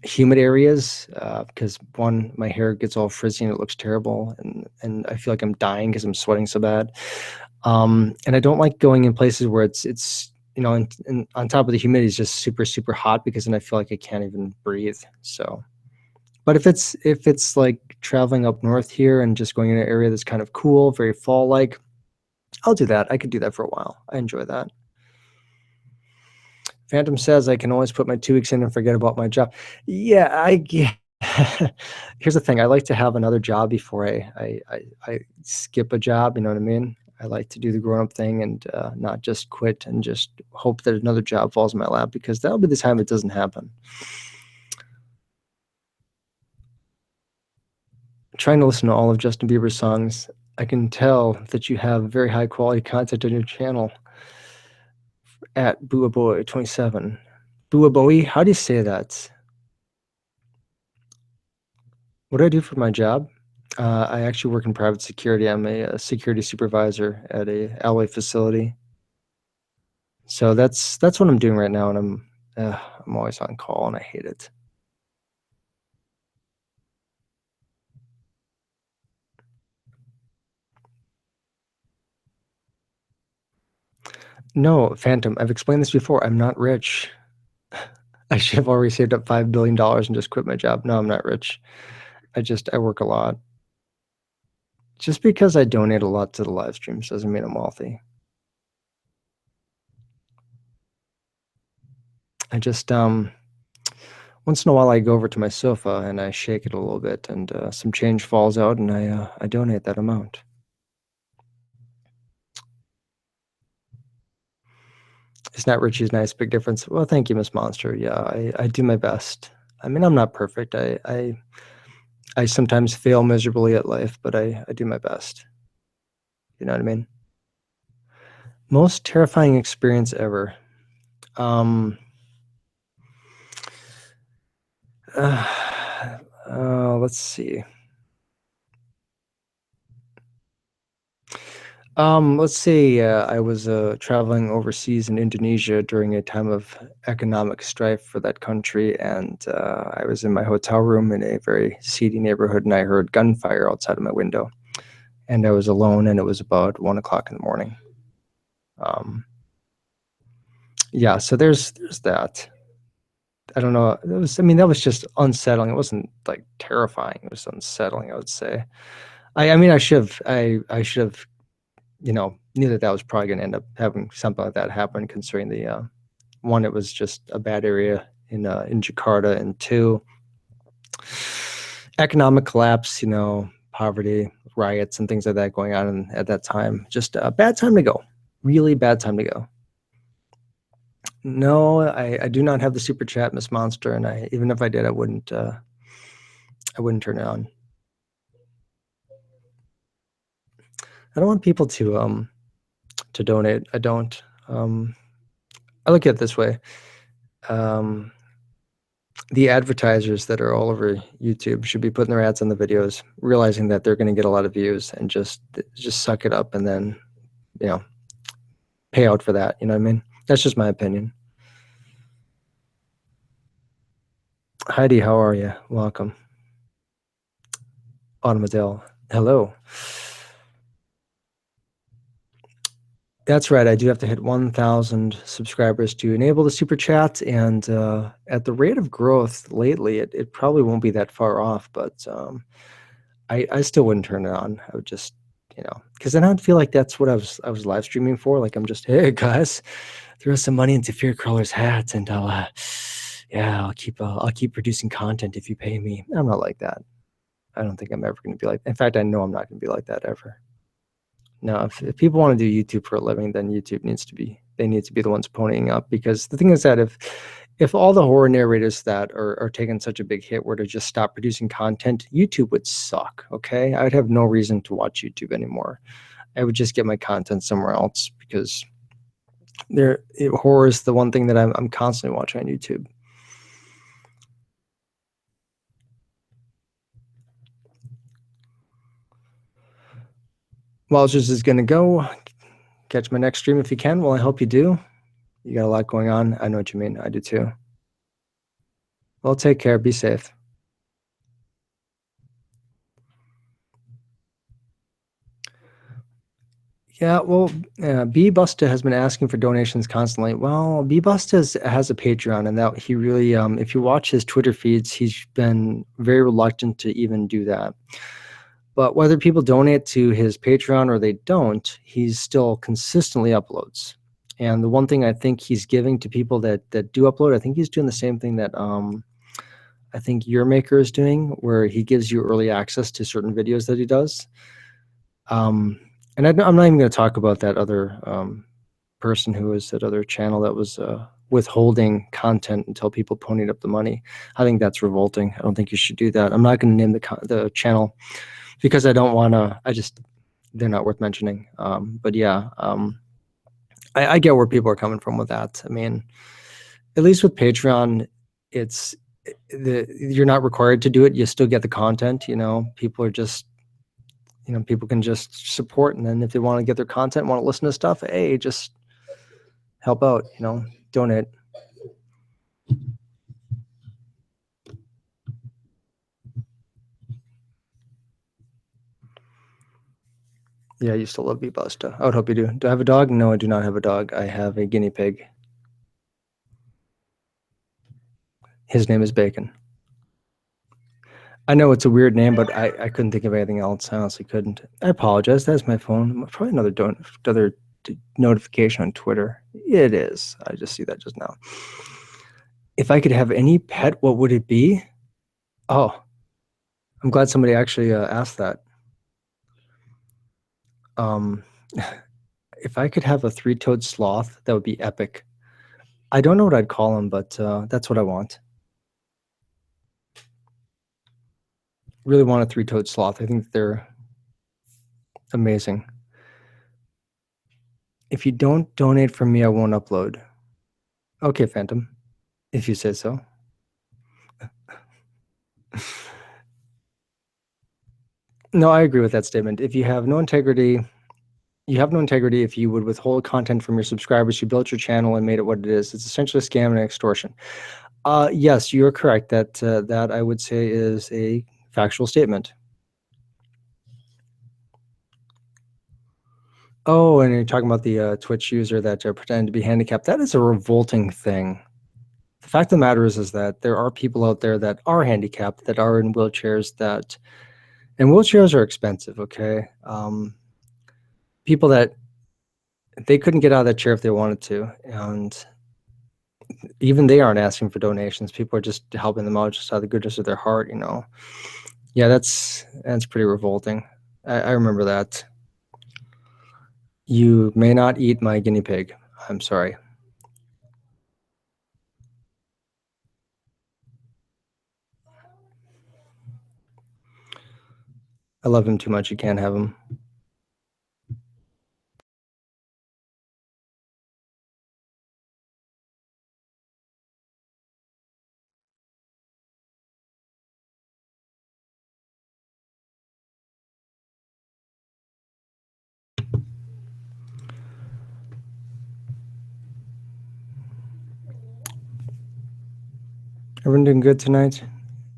A: humid areas because one, my hair gets all frizzy and it looks terrible, and I feel like I'm dying because I'm sweating so bad. And I don't like going in places where it's and on top of the humidity is just super super hot, because then I feel like I can't even breathe. So, but if it's like traveling up north here and just going in an area that's kind of cool, very fall like, I'll do that. I could do that for a while. I enjoy that. Phantom says I can always put my 2 weeks in and forget about my job. Yeah. Here's the thing. I like to have another job before I skip a job. You know what I mean? I like to do the grown up thing and not just quit and just hope that another job falls in my lap, because that'll be the time it doesn't happen. Trying to listen to all of Justin Bieber's songs. I can tell that you have very high quality content on your channel. At Booaboy27. Booaboy, how do you say that? What do I do for my job? I actually work in private security. I'm a security supervisor at a Alloy facility. So that's what I'm doing right now, and I'm always on call, and I hate it. No, Phantom, I've explained this before. I'm not rich. I should have already saved up $5 billion and just quit my job. No, I'm not rich. I work a lot. Just because I donate a lot to the live streams doesn't mean I'm wealthy. I just once in a while I go over to my sofa and I shake it a little bit, and some change falls out, and I donate that amount. It's not Richie's nice, big difference. Well, thank you, Miss Monster. Yeah, I do my best. I mean, I'm not perfect. I sometimes fail miserably at life, but I do my best. You know what I mean? Most terrifying experience ever. Um, Let's see. Let's say I was traveling overseas in Indonesia during a time of economic strife for that country, and I was in my hotel room in a very seedy neighborhood, and I heard gunfire outside of my window, and I was alone, and it was about 1 o'clock in the morning. Yeah, so there's that. I don't know. I mean, that was just unsettling. It wasn't like terrifying. It was unsettling, I would say. I mean, I should have, knew that was probably going to end up having something like that happen, considering the one, it was just a bad area in Jakarta, and two, economic collapse, poverty, riots, and things like that going on at that time. Just a bad time to go. Really bad time to go. No, I do not have the super chat, Miss Monster, and even if I did, I wouldn't turn it on. I don't want people to donate. I don't. I look at it this way. The advertisers that are all over YouTube should be putting their ads on the videos, realizing that they're going to get a lot of views, and just suck it up, and then, pay out for that. You know what I mean? That's just my opinion. Heidi, how are you? Welcome. Autumn Adele, hello. That's right. I do have to hit 1,000 subscribers to enable the super chat, and at the rate of growth lately, it probably won't be that far off. But I still wouldn't turn it on. I would just, because then I'd feel like that's what I was live streaming for. Like, I'm just, hey guys, throw some money into Fear Crawler's hat, and I'll keep producing content if you pay me. I'm not like that. I don't think I'm ever going to be like. In fact, I know I'm not going to be like that ever. No, if people want to do YouTube for a living, then YouTube they need to be the ones ponying up, because the thing is that if all the horror narrators that are taking such a big hit were to just stop producing content, YouTube would suck. Okay, I would have no reason to watch YouTube anymore. I would just get my content somewhere else, because horror is the one thing that I'm constantly watching on YouTube. Wowzers is gonna go. Catch my next stream if you can. Well, I hope you do. You got a lot going on. I know what you mean. I do too. Well, take care. Be safe. Yeah, well, B Busta has been asking for donations constantly. Well, B Busta has a Patreon, and that he really, if you watch his Twitter feeds, he's been very reluctant to even do that. But whether people donate to his Patreon or they don't, he's still consistently uploads. And the one thing I think he's giving to people that do upload, I think he's doing the same thing that I think Your Maker is doing, where he gives you early access to certain videos that he does. And I'm not even going to talk about that other person who was that other channel that was withholding content until people ponied up the money. I think that's revolting. I don't think you should do that. I'm not going to name the channel because I don't want to. They're not worth mentioning. But yeah, I get where people are coming from with that. I mean, at least with Patreon, you're not required to do it. You still get the content. People are just. People can just support, and then if they want to get their content, want to listen to stuff, hey, just help out, donate. Yeah, I used to love B-Busta. I would hope you do. Do I have a dog? No, I do not have a dog. I have a guinea pig. His name is Bacon. I know it's a weird name, but I couldn't think of anything else. I honestly couldn't. I apologize. That's my phone. Probably another notification on Twitter. It is. I just see that just now. If I could have any pet, what would it be? Oh, I'm glad somebody actually asked that. If I could have a three-toed sloth, that would be epic. I don't know what I'd call him, but that's what I want. Really want a three-toed sloth. I think they're amazing. If you don't donate for me, I won't upload. Okay, Phantom, if you say so. No, I agree with that statement. If you have no integrity, you have no integrity if you would withhold content from your subscribers. You built your channel and made it what it is. It's essentially a scam and extortion. Yes, you're correct. That I would say is a factual statement. Oh, and you're talking about the Twitch user that pretended to be handicapped. That is a revolting thing. The fact of the matter is that there are people out there that are handicapped, that are in wheelchairs, and wheelchairs are expensive. Okay, people that they couldn't get out of that chair if they wanted to, and even they aren't asking for donations. People are just helping them out just out of the goodness of their heart. Yeah, that's pretty revolting. I remember that. You may not eat my guinea pig. I'm sorry. I love him too much. You can't have him. Everyone doing good tonight?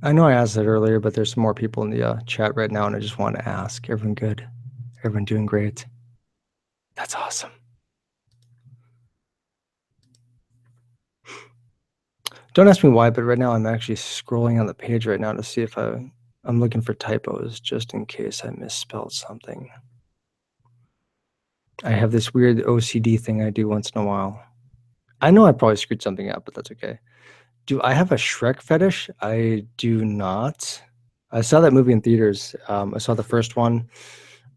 A: I know I asked that earlier, but there's some more people in the chat right now, and I just want to ask, everyone good? Everyone doing great? That's awesome. Don't ask me why, but right now I'm actually scrolling on the page right now to see if I'm looking for typos just in case I misspelled something. I have this weird OCD thing I do once in a while. I know I probably screwed something up, but that's okay. Do I have a Shrek fetish? I do not. I saw that movie in theaters. I saw the first one.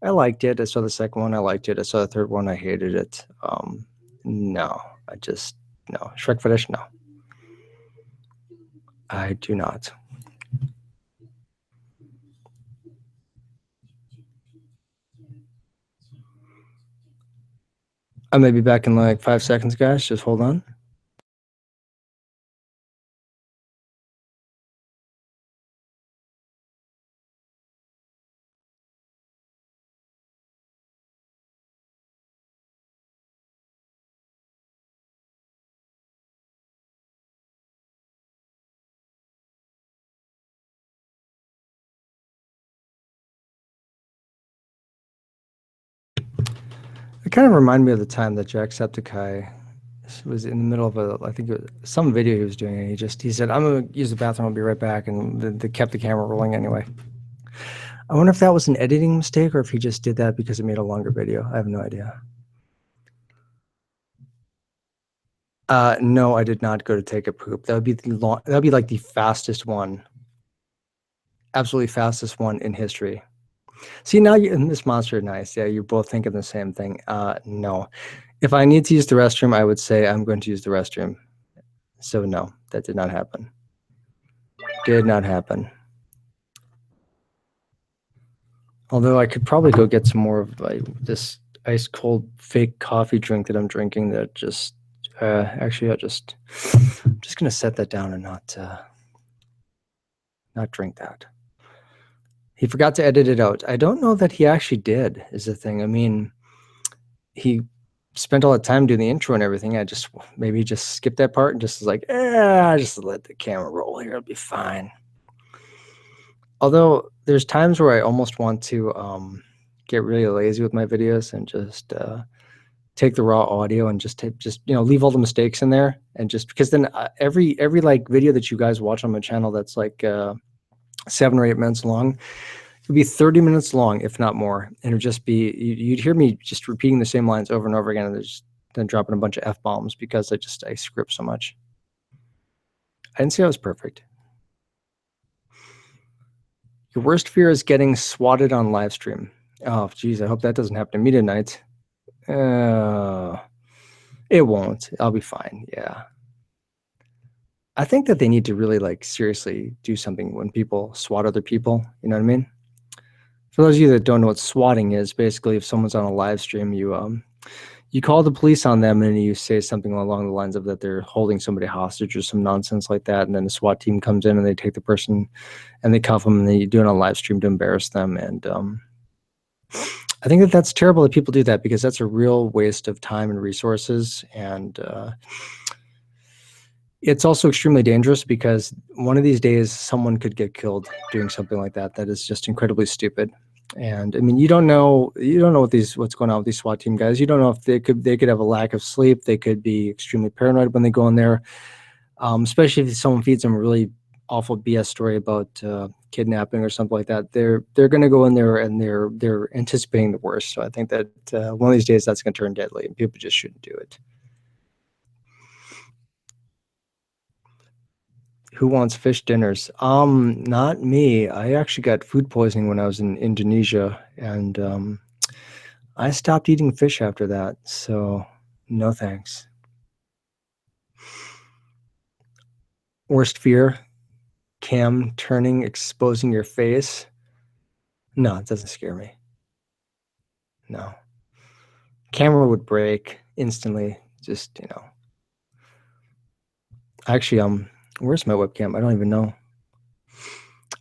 A: I liked it. I saw the second one. I liked it. I saw the third one. I hated it. No, no. Shrek fetish? No. I do not. I may be back in like 5 seconds, guys. Just hold on. It kind of reminded me of the time that Jacksepticeye was in the middle of I think it was some video he was doing, and he said, "I'm gonna use the bathroom. I'll be right back," and they kept the camera rolling anyway. I wonder if that was an editing mistake or if he just did that because it made a longer video. I have no idea. No, I did not go to take a poop. That would be like the fastest one, absolutely fastest one in history. See, now you and this monster nice. Yeah, you're both thinking the same thing. No. If I need to use the restroom, I would say I'm going to use the restroom. So no, that did not happen. Did not happen. Although I could probably go get some more of like this ice cold fake coffee drink that I'm drinking that just actually I'm just gonna set that down and not drink that. He forgot to edit it out. I don't know that he actually did, is the thing. I mean, he spent all the time doing the intro and everything. Maybe just skipped that part and just was like, just let the camera roll here. It'll be fine. Although there's times where I almost want to get really lazy with my videos and just take the raw audio and just leave all the mistakes in there, and just because then every like video that you guys watch on my channel that's like 7 or 8 minutes long, it'll be 30 minutes long, if not more, and it'll just be you'd hear me just repeating the same lines over and over again, and then dropping a bunch of F-bombs because I script so much. I didn't say I was perfect. Your worst fear is getting swatted on live stream. Oh, geez, I hope that doesn't happen to me tonight. It won't. I'll be fine. Yeah. I think that they need to really like seriously do something when people swat other people. You know what I mean? For those of you that don't know what swatting is, basically if someone's on a live stream, you You call the police on them and you say something along the lines of that they're holding somebody hostage or some nonsense like that, and then the SWAT team comes in and they take the person and they cuff them and they do it on live stream to embarrass them. And I think that that's terrible that people do that, because that's a real waste of time and resources. And it's also extremely dangerous, because one of these days someone could get killed doing something like that. That is just incredibly stupid. And I mean, you don't know what's going on with these SWAT team guys. You don't know if they could have a lack of sleep. They could be extremely paranoid when they go in there, especially if someone feeds them a really awful BS story about kidnapping or something like that. They're going to go in there and they're anticipating the worst. So I think that one of these days that's going to turn deadly, and people just shouldn't do it. Who wants fish dinners? Not me. I actually got food poisoning when I was in Indonesia, and I stopped eating fish after that. So no thanks. Worst fear? Cam turning, exposing your face? No, it doesn't scare me. No. Camera would break instantly. Just, Actually, where's my webcam? I don't even know.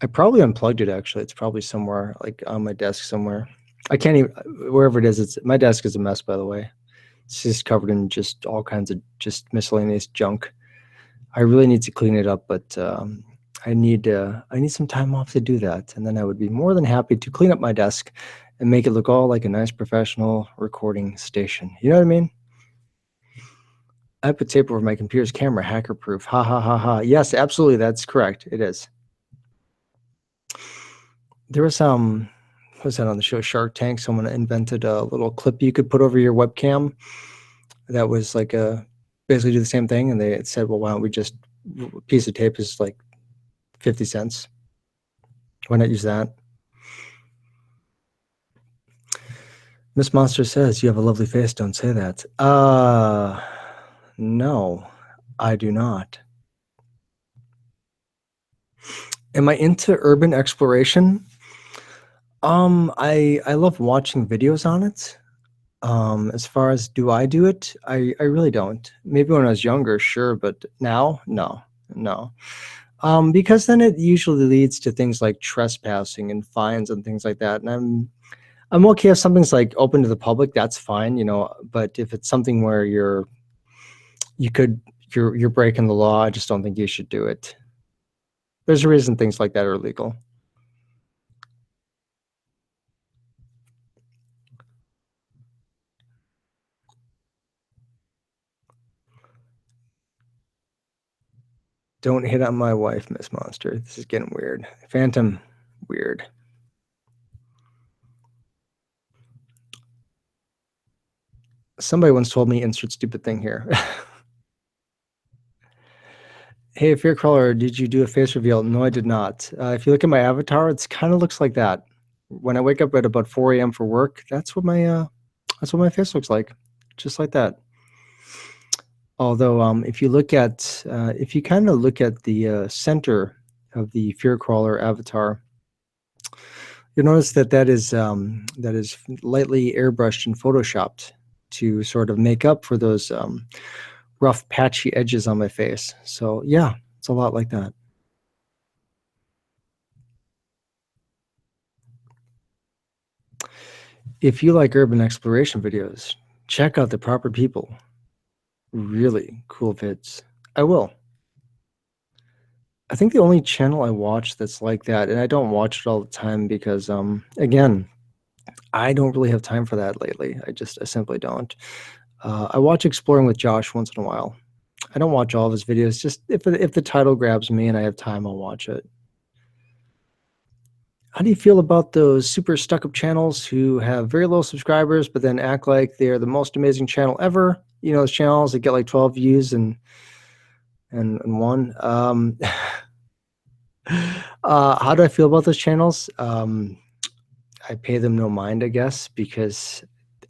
A: I probably unplugged it, actually. It's probably somewhere, like on my desk somewhere. I can't even, wherever it is, my desk is a mess, by the way. It's just covered in just all kinds of just miscellaneous junk. I really need to clean it up, but I need some time off to do that. And then I would be more than happy to clean up my desk and make it look all like a nice professional recording station. You know what I mean? I put tape over my computer's camera, hacker proof. Ha ha ha ha. Yes, absolutely. That's correct. It is. There was what was that on the show Shark Tank? Someone invented a little clip you could put over your webcam that was like basically do the same thing. And they said, well, why don't we just, a piece of tape is like 50 cents. Why not use that? Miss Monster says, you have a lovely face. Don't say that. No, I do not. Am I into urban exploration? I love watching videos on it. As far as do I do it, I really don't. Maybe when I was younger, sure, but now, no. Because then it usually leads to things like trespassing and fines and things like that. And I'm okay if something's like open to the public, that's fine, but if it's something where you're breaking the law, I just don't think you should do it. There's a reason things like that are illegal. Don't hit on my wife, Miss Monster. This is getting weird. Phantom, weird. Somebody once told me, insert stupid thing here. Hey, Fearcrawler, did you do a face reveal? No, I did not. If you look at my avatar, it kind of looks like that. When I wake up at about 4 a.m. for work, that's what my face looks like, just like that. Although, if you kind of look at the center of the Fearcrawler avatar, you'll notice that is lightly airbrushed and photoshopped to sort of make up for those rough, patchy edges on my face. So yeah, it's a lot like that. If you like urban exploration videos, check out The Proper People. Really cool vids. I will. I think the only channel I watch that's like that, and I don't watch it all the time because, again, I don't really have time for that lately. I simply don't. I watch Exploring with Josh once in a while. I don't watch all of his videos. Just if the title grabs me and I have time, I'll watch it. How do you feel about those super stuck-up channels who have very low subscribers, but then act like they're the most amazing channel ever? You know, those channels that get like 12 views and one. How do I feel about those channels? I pay them no mind, I guess, because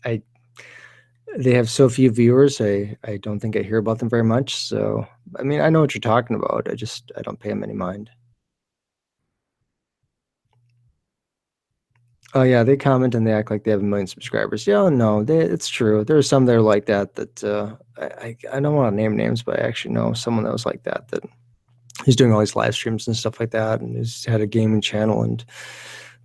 A: they have so few viewers. I don't think I hear about them very much. So, I mean, I know what you're talking about. I don't pay them any mind. Oh yeah, they comment and they act like they have 1 million subscribers. Yeah, no, it's true. There are some that are like that. I don't want to name names, but I actually know someone that was like that. That he's doing all these live streams and stuff like that, and he's had a gaming channel, and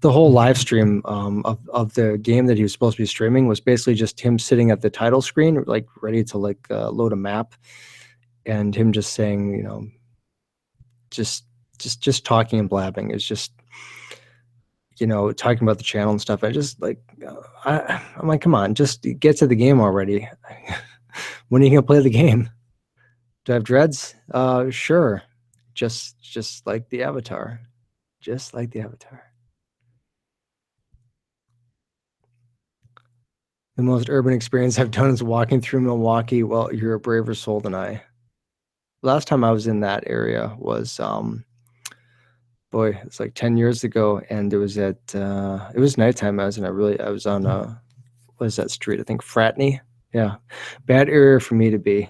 A: the whole live stream of the game that he was supposed to be streaming was basically just him sitting at the title screen, like ready to load a map, and him just saying, just talking and blabbing. Is just talking about the channel and stuff. I just like, I'm like, come on, just get to the game already. When are you gonna play the game? Do I have dreads? Sure. Just like the Avatar. Just like the Avatar. The most urban experience I've done is walking through Milwaukee. Well, you're a braver soul than I. Last time I was in that area was boy, it's like 10 years ago, and it was it was nighttime. I was on what is that street? I think Fratney. Yeah. Bad area for me to be,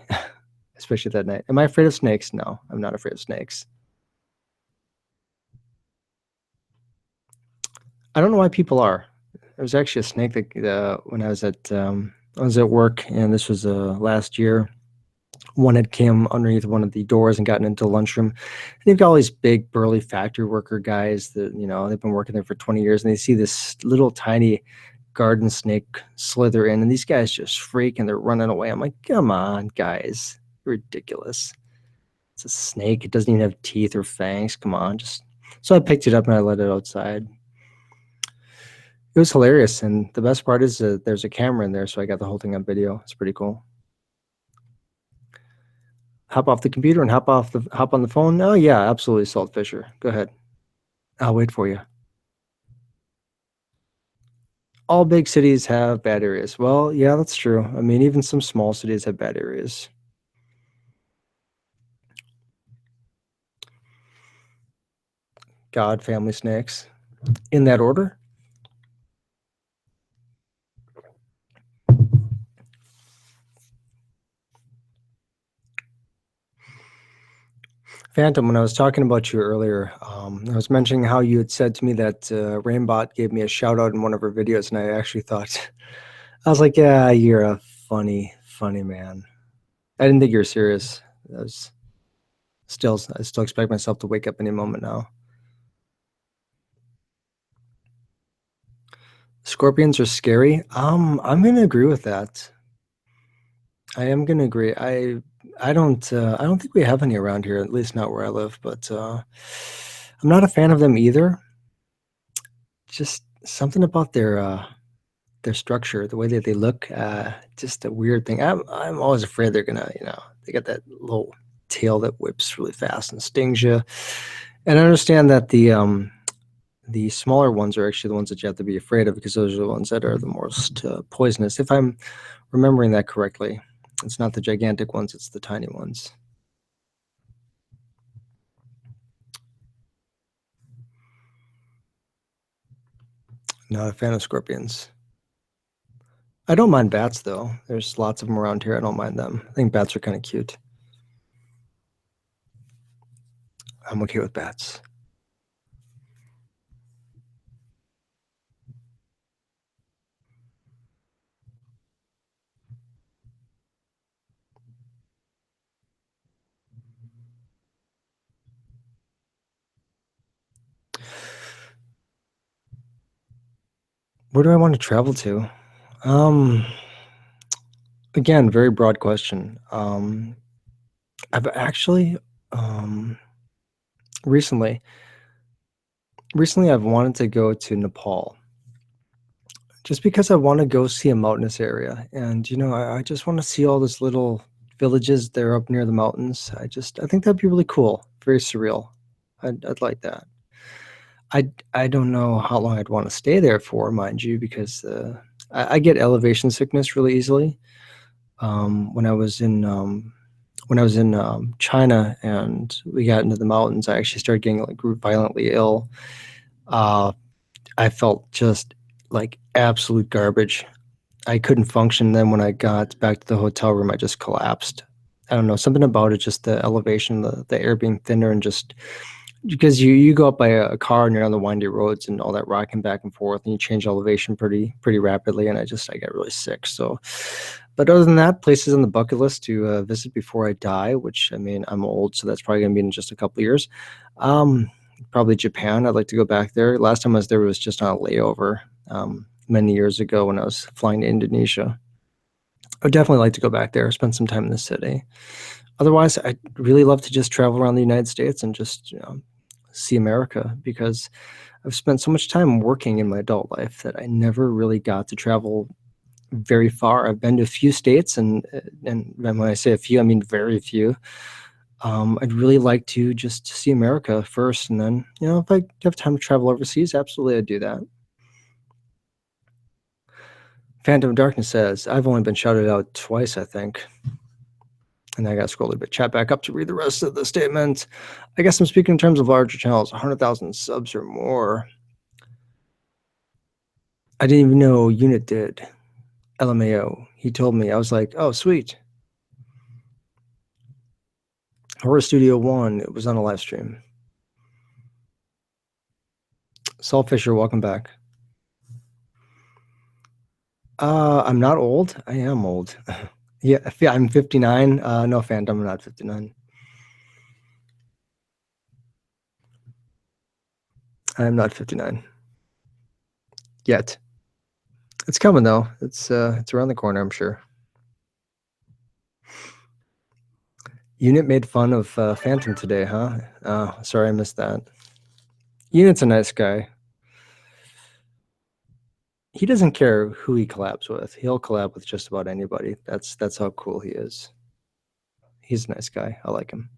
A: especially that night. Am I afraid of snakes? No, I'm not afraid of snakes. I don't know why people are. There was actually a snake that when I was at work, and this was last year. One had came underneath one of the doors and gotten into the lunchroom. And you've got all these big burly factory worker guys that they've been working there for 20 years, and they see this little tiny garden snake slither in, and these guys just freak and they're running away. I'm like, come on, guys, ridiculous. It's a snake. It doesn't even have teeth or fangs. Come on, just. So I picked it up and I let it outside. It was hilarious, and the best part is there's a camera in there, so I got the whole thing on video. It's pretty cool. Hop off the computer and hop on the phone. Oh yeah, absolutely, Salt Fisher. Go ahead. I'll wait for you. All big cities have bad areas. Well, yeah, that's true. I mean, even some small cities have bad areas. God, family, snakes. In that order? Phantom, when I was talking about you earlier, I was mentioning how you had said to me that Rainbot gave me a shout out in one of her videos, and I actually thought, I was like, yeah, you're a funny, funny man. I didn't think you were serious. I still expect myself to wake up any moment now. Scorpions are scary. I'm gonna agree with that. I am gonna agree. I don't think we have any around here, at least not where I live, but I'm not a fan of them either. Just something about their structure, the way that they look, just a weird thing. I'm always afraid they're gonna, they got that little tail that whips really fast and stings you. And I understand that the smaller ones are actually the ones that you have to be afraid of, because those are the ones that are the most poisonous. If I'm remembering that correctly, it's not the gigantic ones, it's the tiny ones. Not a fan of scorpions. I don't mind bats, though. There's lots of them around here. I don't mind them. I think bats are kind of cute. I'm okay with bats. Where do I want to travel to? Again, very broad question. I've actually recently I've wanted to go to Nepal, just because I want to go see a mountainous area, and I just want to see all those little villages there up near the mountains. I think that'd be really cool, very surreal. I'd like that. I don't know how long I'd want to stay there for, mind you, because I get elevation sickness really easily. When I was in China and we got into the mountains, I actually started getting like violently ill. I felt just like absolute garbage. I couldn't function. Then when I got back to the hotel room, I just collapsed. I don't know, something about it, just the elevation, the air being thinner, and just because you go up by a car and you're on the windy roads and all that rocking back and forth, and you change elevation pretty rapidly, and I get really sick. So, but other than that, places on the bucket list to visit before I die, which I mean I'm old, so that's probably gonna be in just a couple of years. Um, Probably Japan. I'd like to go back there. Last time I was there was just on a layover many years ago when I was flying to Indonesia. I would definitely like to go back there, spend some time in the city. Otherwise, I'd really love to just travel around the United States and just see America, because I've spent so much time working in my adult life that I never really got to travel very far. I've been to a few states, and when I say a few, I mean very few. I'd really like to just see America first, and then if I have time to travel overseas, absolutely I'd do that. Phantom Darkness says, I've only been shouted out twice, I think. And I got to scroll a little bit, chat back up to read the rest of the statement. I guess I'm speaking in terms of larger channels, 100,000 subs or more. I didn't even know Unit did. LMAO. He told me. I was like, oh, sweet. Horror Studio 1. It was on a live stream. Saul Fisher, welcome back. I'm not old. I am old. Yeah, I'm 59. No, Phantom, I'm not 59. I'm not 59 yet. It's coming though. It's around the corner, I'm sure. Unit made fun of Phantom today, huh? Sorry, I missed that. Unit's a nice guy. He doesn't care who he collabs with. He'll collab with just about anybody. That's how cool he is. He's a nice guy. I like him.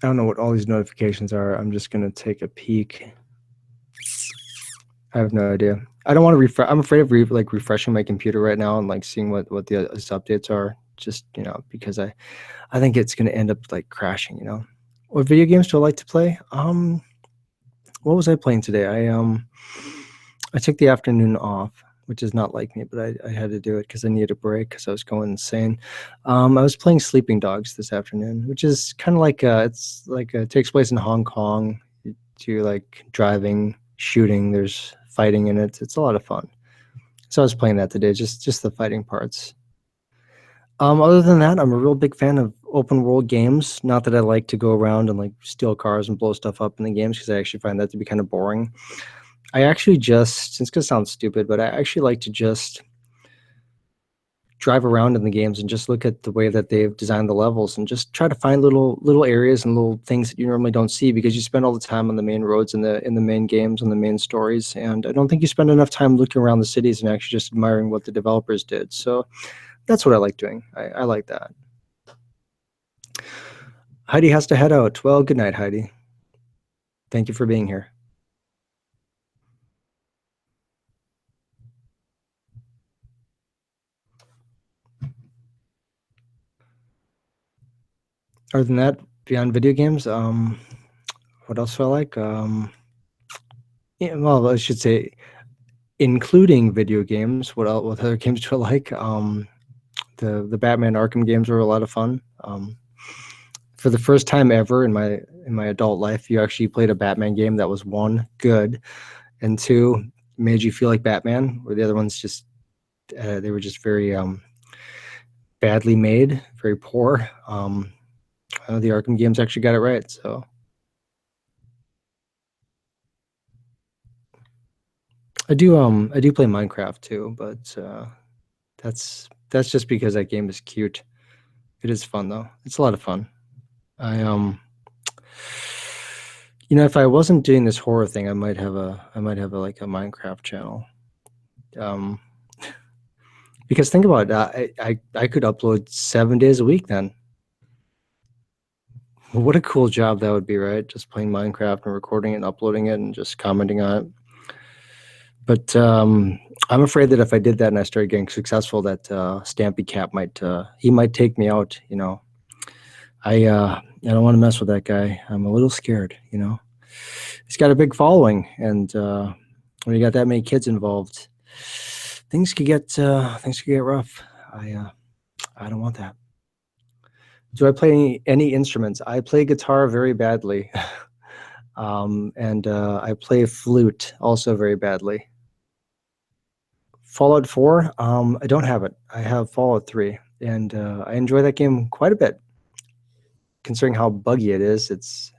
A: I don't know what all these notifications are. I'm just gonna take a peek. I have no idea. I don't want to refresh. I'm afraid of refreshing my computer right now and like seeing what the updates are. Just because I think it's gonna end up like crashing. What video games do I like to play? What was I playing today? I took the afternoon off, which is not like me, but I had to do it because I needed a break because I was going insane. I was playing Sleeping Dogs this afternoon, which is kind of like it takes place in Hong Kong. To like driving, shooting. There's fighting in it. It's a lot of fun. So I was playing that today, just the fighting parts. Other than that, I'm a real big fan of open world games. Not that I like to go around and like steal cars and blow stuff up in the games, because I actually find that to be kind of boring. I actually it's gonna sound stupid, but I actually like to just drive around in the games and just look at the way that they've designed the levels and just try to find little areas and little things that you normally don't see, because you spend all the time on the main roads in the main games and the main stories, and I don't think you spend enough time looking around the cities and actually just admiring what the developers did. So that's what I like doing. I like that. Heidi has to head out. Well, good night, Heidi. Thank you for being here. Other than that, beyond video games, what else do I like? Yeah, well, I should say, including video games, what other games do I like? The Batman Arkham games were a lot of fun. For the first time ever in my adult life, you actually played a Batman game that was, one, good, and two, made you feel like Batman, where the other ones just they were just very badly made, very poor. I know the Arkham games actually got it right. So I do play Minecraft too, but that's just because that game is cute. It is fun though. It's a lot of fun. I if I wasn't doing this horror thing, I might have like a Minecraft channel. Because think about it, I could upload 7 days a week then. What a cool job that would be, right? Just playing Minecraft and recording it and uploading it and just commenting on it. But I'm afraid that if I did that and I started getting successful, that Stampy Cat might take me out. I don't want to mess with that guy. I'm a little scared. He's got a big following, and when you got that many kids involved, things could get rough. I don't want that. Do I play any instruments? I play guitar very badly. And I play flute also very badly. Fallout 4, I don't have it. I have Fallout 3, and I enjoy that game quite a bit. Considering how buggy it is, it's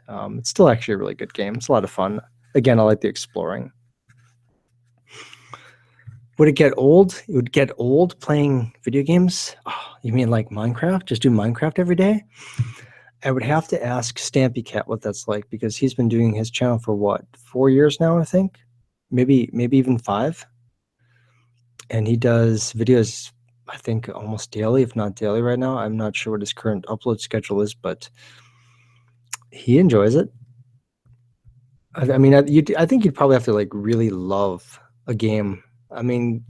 A: still actually a really good game. It's a lot of fun. Again, I like the exploring. Would it get old? It would get old playing video games? Oh, you mean like Minecraft? Just do Minecraft every day? I would have to ask Stampy Cat what that's like, because he's been doing his channel for what, 4 years now, I think? Maybe even 5. And he does videos, I think, almost daily, if not daily right now. I'm not sure what his current upload schedule is, but he enjoys it. I mean, I think you'd probably have to like really love a game. I mean,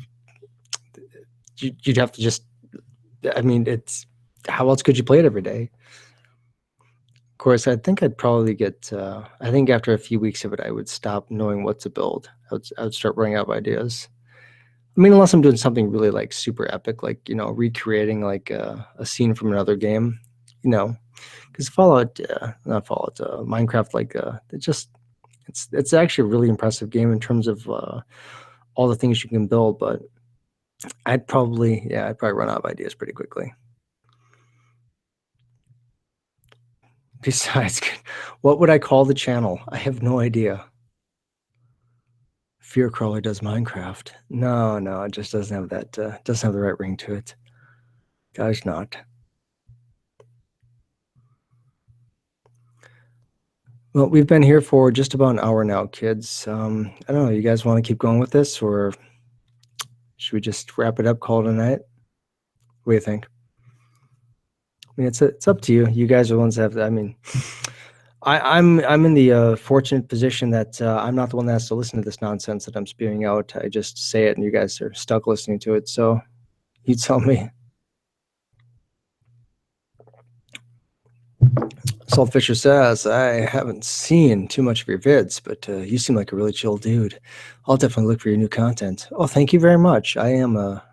A: you'd have to just, I mean, it's, how else could you play it every day? Of course, I think I'd probably get, I think after a few weeks of it, I would stop knowing what to build. I would start running out of ideas. I mean, unless I'm doing something really like super epic, like, you know, recreating like a scene from another game, you know, because not Fallout, Minecraft, like it's actually a really impressive game in terms of all the things you can build. But I'd probably run out of ideas pretty quickly. Besides, what would I call the channel? I have no idea. Fear Crawler does Minecraft. No, it just doesn't have that. Doesn't have the right ring to it. Gosh, not. Well, we've been here for just about an hour now, kids. I don't know. You guys want to keep going with this, or should we just wrap it up, call it a night? What do you think? I mean, it's up to you. You guys are the ones that have. I mean, I'm in the fortunate position that I'm not the one that has to listen to this nonsense that I'm spewing out. I just say it, and you guys are stuck listening to it. So, you tell me. Salt Fisher says, I haven't seen too much of your vids, but you seem like a really chill dude. I'll definitely look for your new content. Oh, thank you very much. I am a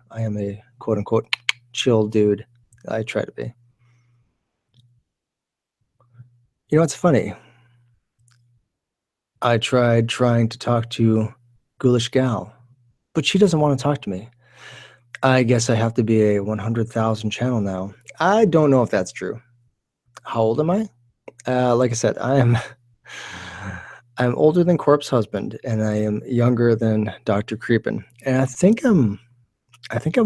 A: quote unquote chill dude. I try to be. You know, it's funny. I tried trying to talk to Ghoulish Gal, but she doesn't want to talk to me. I guess I have to be a 100,000 channel now. I don't know if that's true. How old am I? Like I said, I'm older than Corpse Husband, and I am younger than Dr. Creepin. And I think I'm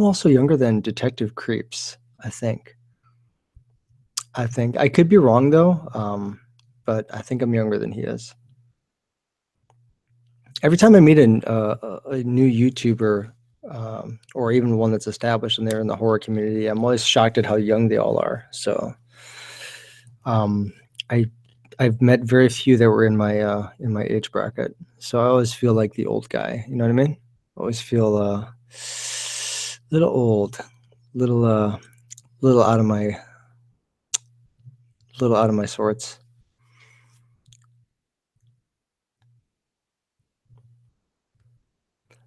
A: also younger than Detective Creeps. I think I could be wrong though, but I think I'm younger than he is. Every time I meet a new YouTuber, or even one that's established and they're in the horror community, I'm always shocked at how young they all are. So, I've met very few that were in my age bracket. So I always feel like the old guy. You know what I mean? I always feel little old, little out of my sorts.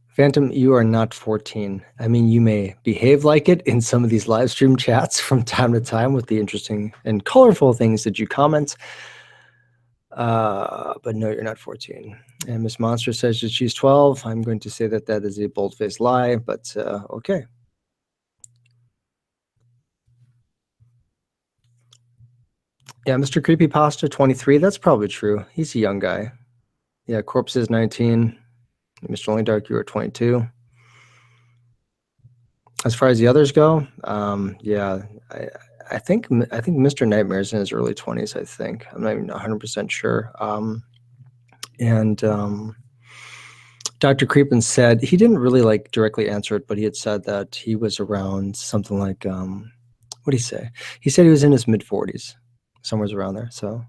A: Phantom, you are not 14. I mean, you may behave like it in some of these live stream chats from time to time with the interesting and colorful things that you comment. But no, you're not 14. And Miss Monster says that she's 12. I'm going to say that is a bold-faced lie, but okay. Yeah, Mr. Creepypasta, 23. That's probably true. He's a young guy. Yeah, Corpse is 19. Mr. Only Dark, you are 22. As far as the others go, yeah, I think Mr. Nightmare's in his early 20s. I think I'm not even 100% sure. And Dr. Creepin said he didn't really like directly answer it, but he had said that he was around something like what did he say? He said he was in his mid 40s, somewhere around there. So.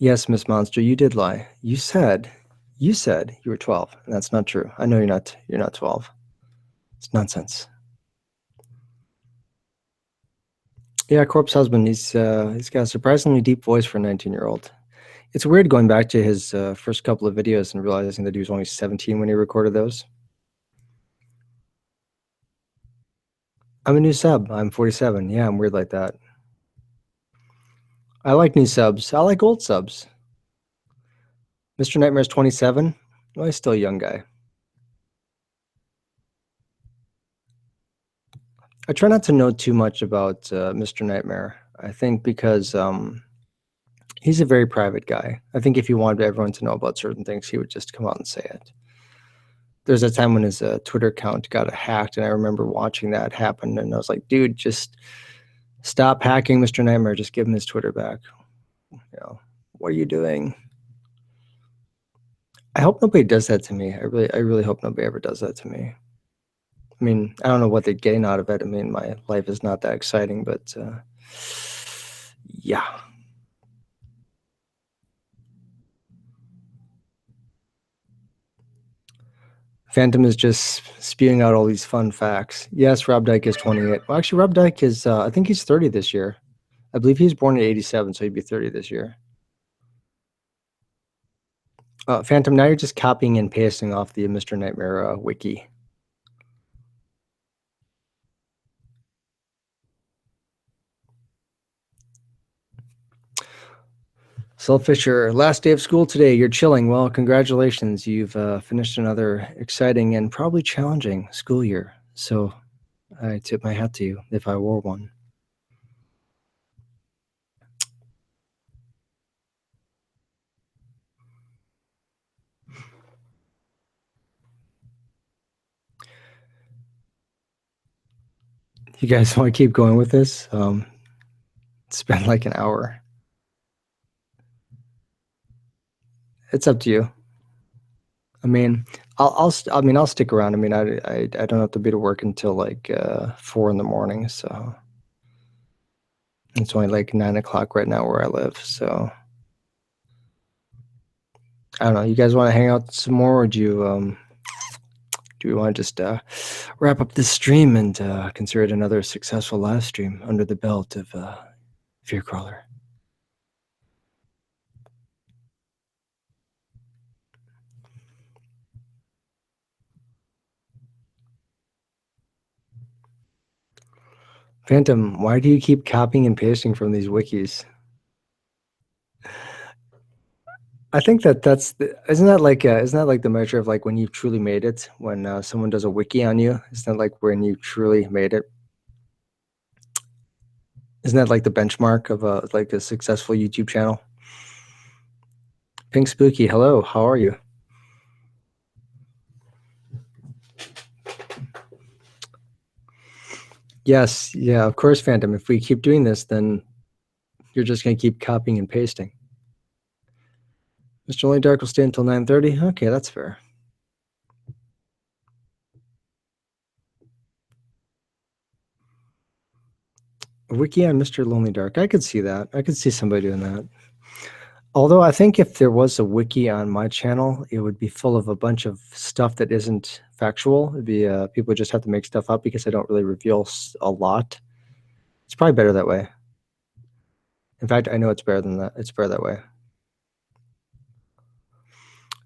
A: Yes, Miss Monster, you did lie. You said you were 12, and that's not true. I know you're not 12. It's nonsense. Yeah, Corpse Husband, he's got a surprisingly deep voice for a 19-year-old. It's weird going back to his first couple of videos and realizing that he was only 17 when he recorded those. I'm a new sub. I'm 47. Yeah, I'm weird like that. I like new subs. I like old subs. Mr. Nightmare's 27. Well, he's still a young guy. I try not to know too much about Mr. Nightmare. I think because he's a very private guy. I think if he wanted everyone to know about certain things, he would just come out and say it. There's a time when his Twitter account got hacked, and I remember watching that happen, and I was like, dude, just stop hacking Mr. Nightmare. Just give him his Twitter back. You know, what are you doing? I hope nobody does that to me. I really hope nobody ever does that to me. I mean, I don't know what they're getting out of it. I mean, my life is not that exciting, but yeah. Phantom is just spewing out all these fun facts. Yes, Rob Dyke is 28. Well, actually, Rob Dyke is, I think he's 30 this year. I believe he was born in 87, so he'd be 30 this year. Phantom, now you're just copying and pasting off the Mr. Nightmare wiki. Sel Fisher, last day of school today. You're chilling. Well, congratulations. You've finished another exciting and probably challenging school year. So I tip my hat to you if I wore one. You guys want to keep going with this? It's been like an hour. It's up to you. I mean, I'll stick around. I mean, I don't have to be to work until like 4 in the morning, so it's only like 9 o'clock right now where I live. So I don't know. You guys want to hang out some more, or do we want to just wrap up this stream and consider it another successful live stream under the belt of Fear Crawler? Phantom, why do you keep copying and pasting from these wikis? I think isn't that like the measure of like when you've truly made it, when someone does a wiki on you? Isn't that like when you truly made it? Isn't that like the benchmark of like a successful YouTube channel? Pink Spooky, hello, how are you? Yes, yeah, of course, Phantom. If we keep doing this, then you're just gonna keep copying and pasting. Mr. Only Dark will stay until 9:30. Okay, that's fair. A wiki on Mr. Lonely Dark. I could see that. I could see somebody doing that. Although I think if there was a wiki on my channel, it would be full of a bunch of stuff that isn't factual. It'd be people just have to make stuff up because I don't really reveal a lot. It's probably better that way. In fact, I know it's better than that. It's better that way.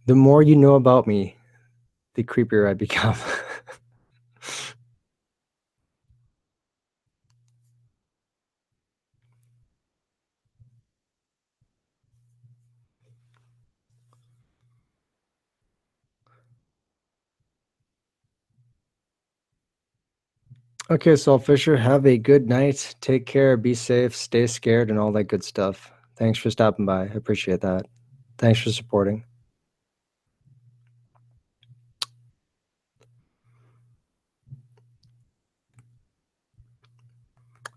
A: The more you know about me, the creepier I become. Okay, Saul Fisher, have a good night. Take care, be safe, stay scared, and all that good stuff. Thanks for stopping by. I appreciate that. Thanks for supporting.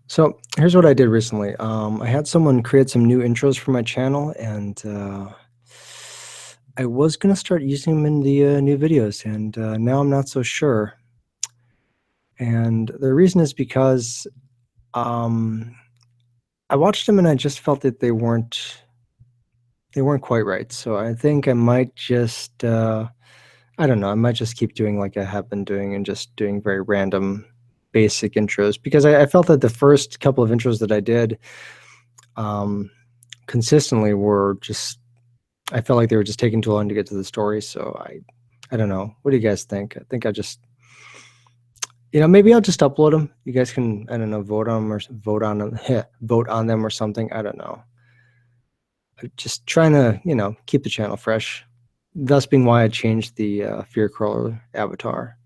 A: So here's what I did recently. I had someone create some new intros for my channel, and I was going to start using them in the new videos, and now I'm not so sure. And the reason is because I watched them and I just felt that they weren't quite right. So I think I might just I don't know, I might just keep doing like I have been doing and just doing very random basic intros, because I felt that the first couple of intros that I did consistently were just I felt like they were just taking too long to get to the story. So I don't know. What do you guys think? I think I just, maybe I'll just upload them. You guys can, I don't know, vote on them or vote on them, vote on them or something. I don't know. I'm just trying to, keep the channel fresh. Thus being why I changed the Fear Crawler avatar.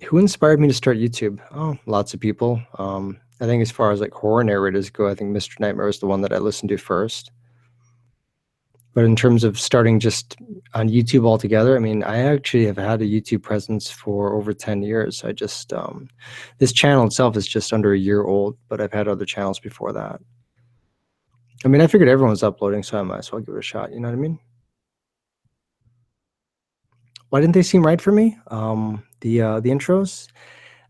A: Who inspired me to start YouTube? Oh, lots of people. I think as far as like horror narrators go, I think Mr. Nightmare is the one that I listened to first. But in terms of starting just on YouTube altogether, I mean, I actually have had a YouTube presence for over 10 years. I just, this channel itself is just under a year old, but I've had other channels before that. I mean, I figured everyone was uploading, so I might as well give it a shot. You know what I mean? Why didn't they seem right for me? The intros.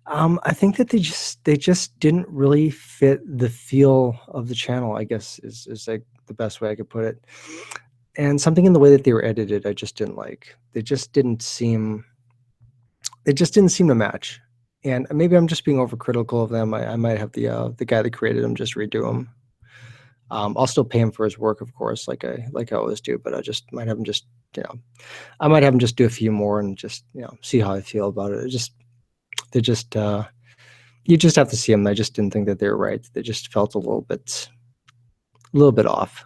A: I think that they just didn't really fit the feel of the channel, I guess is like the best way I could put it. And something in the way that they were edited, I just didn't like. They just didn't seem to match. And maybe I'm just being overcritical of them. I might have the guy that created them just redo them. I'll still pay him for his work, of course, like I always do. But I just might have him just I might have him just do a few more and just see how I feel about it. They just you just have to see them. I just didn't think that they were right. They just felt a little bit off.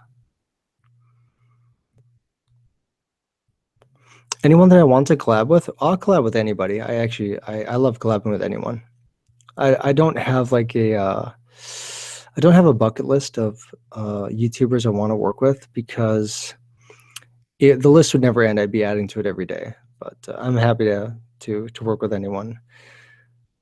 A: Anyone that I want to collab with, I'll collab with anybody. I love collabing with anyone. I don't have like I don't have a bucket list of YouTubers I want to work with because the list would never end. I'd be adding to it every day. But I'm happy to work with anyone.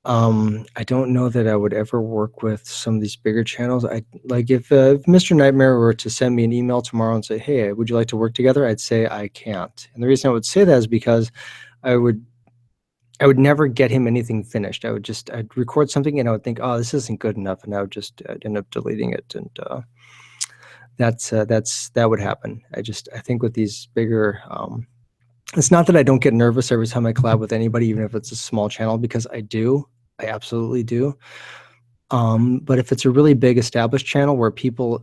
A: I don't know that I would ever work with some of these bigger channels. I like if Mr. Nightmare were to send me an email tomorrow and say, "Hey, would you like to work together?" I'd say I can't. And the reason I would say that is because I would never get him anything finished. I'd record something and I would think, "Oh, this isn't good enough," and I'd end up deleting it, and that would happen. I think with these bigger it's not that I don't get nervous every time I collab with anybody, even if it's a small channel, because I do. I absolutely do. But if it's a really big established channel where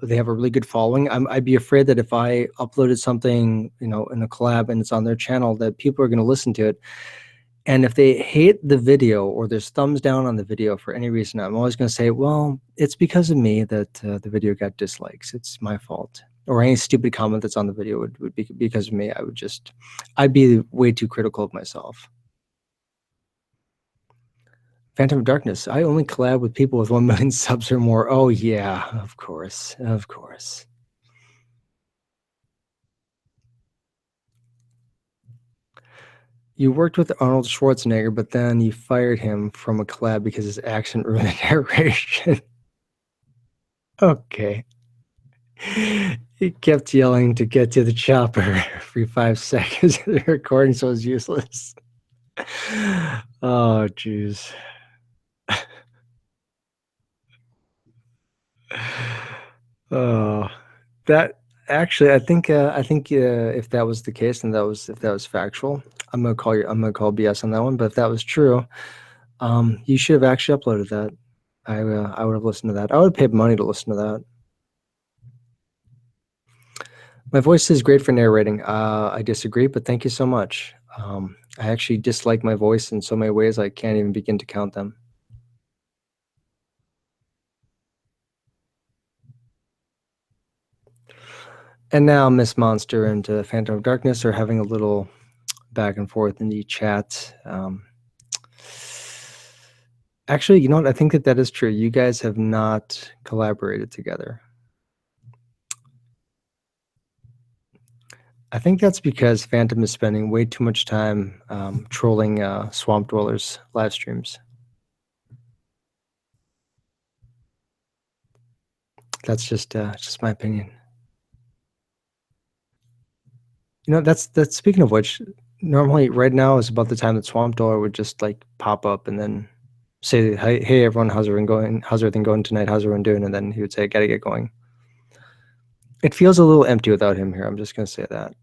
A: they have a really good following, I'd be afraid that if I uploaded something, in a collab and it's on their channel, that people are going to listen to it. And if they hate the video or there's thumbs down on the video for any reason, I'm always going to say, well, it's because of me that the video got dislikes. It's my fault. Or any stupid comment that's on the video would be because of me. I'd be way too critical of myself. Phantom of Darkness. I only collab with people with 1 million subs or more. Oh yeah, of course, of course. You worked with Arnold Schwarzenegger, but then you fired him from a collab because his accent ruined the narration. Okay. He kept yelling to get to the chopper every 5 seconds of the recording, so it was useless. Oh, jeez. Oh, that actually, I think if that was the case and if that was factual, I'm gonna call BS on that one. But if that was true, you should have actually uploaded that. I would have listened to that. I would have paid money to listen to that. My voice is great for narrating. I disagree, but thank you so much. I actually dislike my voice in so many ways I can't even begin to count them. And now Miss Monster and Phantom of Darkness are having a little back and forth in the chat. Actually, you know what? I think that is true. You guys have not collaborated together. I think that's because Phantom is spending way too much time trolling Swamp Dwellers live streams. That's just my opinion. That's speaking of which, normally right now is about the time that Swamp Dweller would just like pop up and then say, hey everyone, how's everything going tonight? How's everyone doing? And then he would say, gotta get going. It feels a little empty without him here. I'm just gonna say that.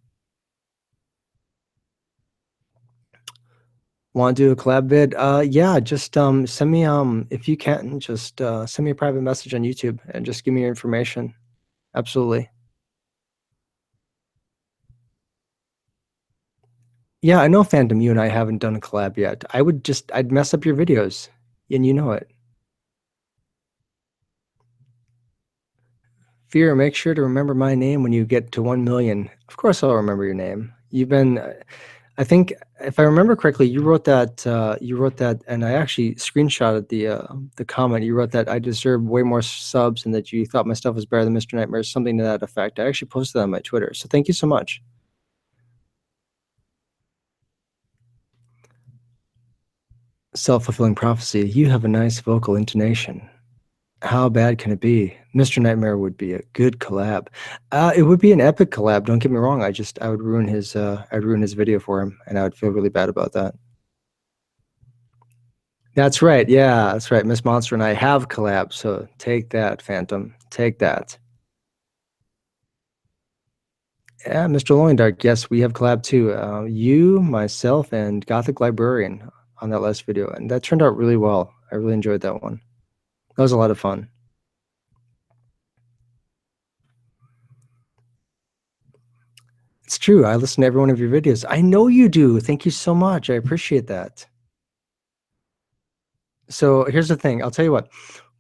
A: Want to do a collab vid? Yeah, just send me if you can, just send me a private message on YouTube and just give me your information. Absolutely. Yeah, I know, Phantom, you and I haven't done a collab yet. I'd mess up your videos, and you know it. Fear, make sure to remember my name when you get to 1 million. Of course, I'll remember your name. You've been, I think, if I remember correctly, you wrote that. And I actually screenshotted the comment. You wrote that I deserve way more subs, and that you thought my stuff was better than Mr. Nightmare, something to that effect. I actually posted that on my Twitter, so thank you so much. Self-fulfilling prophecy. You have a nice vocal intonation. How bad can it be? Mr. Nightmare would be a good collab. It would be an epic collab. Don't get me wrong. I would ruin I'd ruin his video for him, and I would feel really bad about that. That's right. Yeah, that's right. Miss Monster and I have collabed, so take that, Phantom. Take that. Yeah, Mr. Loindark. Yes, we have collabed too. You, myself, and Gothic Librarian on that last video, and that turned out really well. I really enjoyed that one. That was a lot of fun. It's true. I listen to every one of your videos. I know you do. Thank you so much. I appreciate that. So here's the thing. I'll tell you what.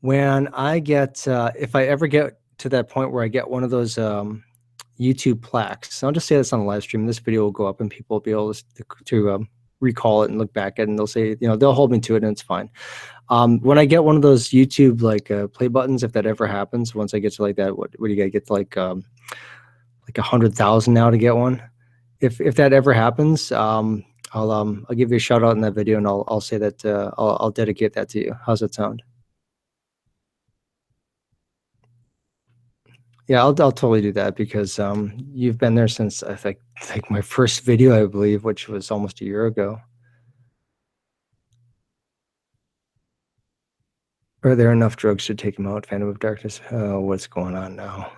A: When I get, if I ever get to that point where I get one of those YouTube plaques, I'll just say this on the live stream. This video will go up, and people will be able to recall it and look back at it, and they'll say, they'll hold me to it, and it's fine. When I get one of those YouTube play buttons, if that ever happens, once I get to like that, what do you gotta get to like 100,000 now to get one? If that ever happens, I'll give you a shout out in that video, and I'll say that I'll dedicate that to you. How's that sound? Yeah, I'll totally do that, because you've been there since I think my first video, I believe, which was almost a year ago. Are there enough drugs to take him out, Phantom of Darkness? Oh, what's going on now?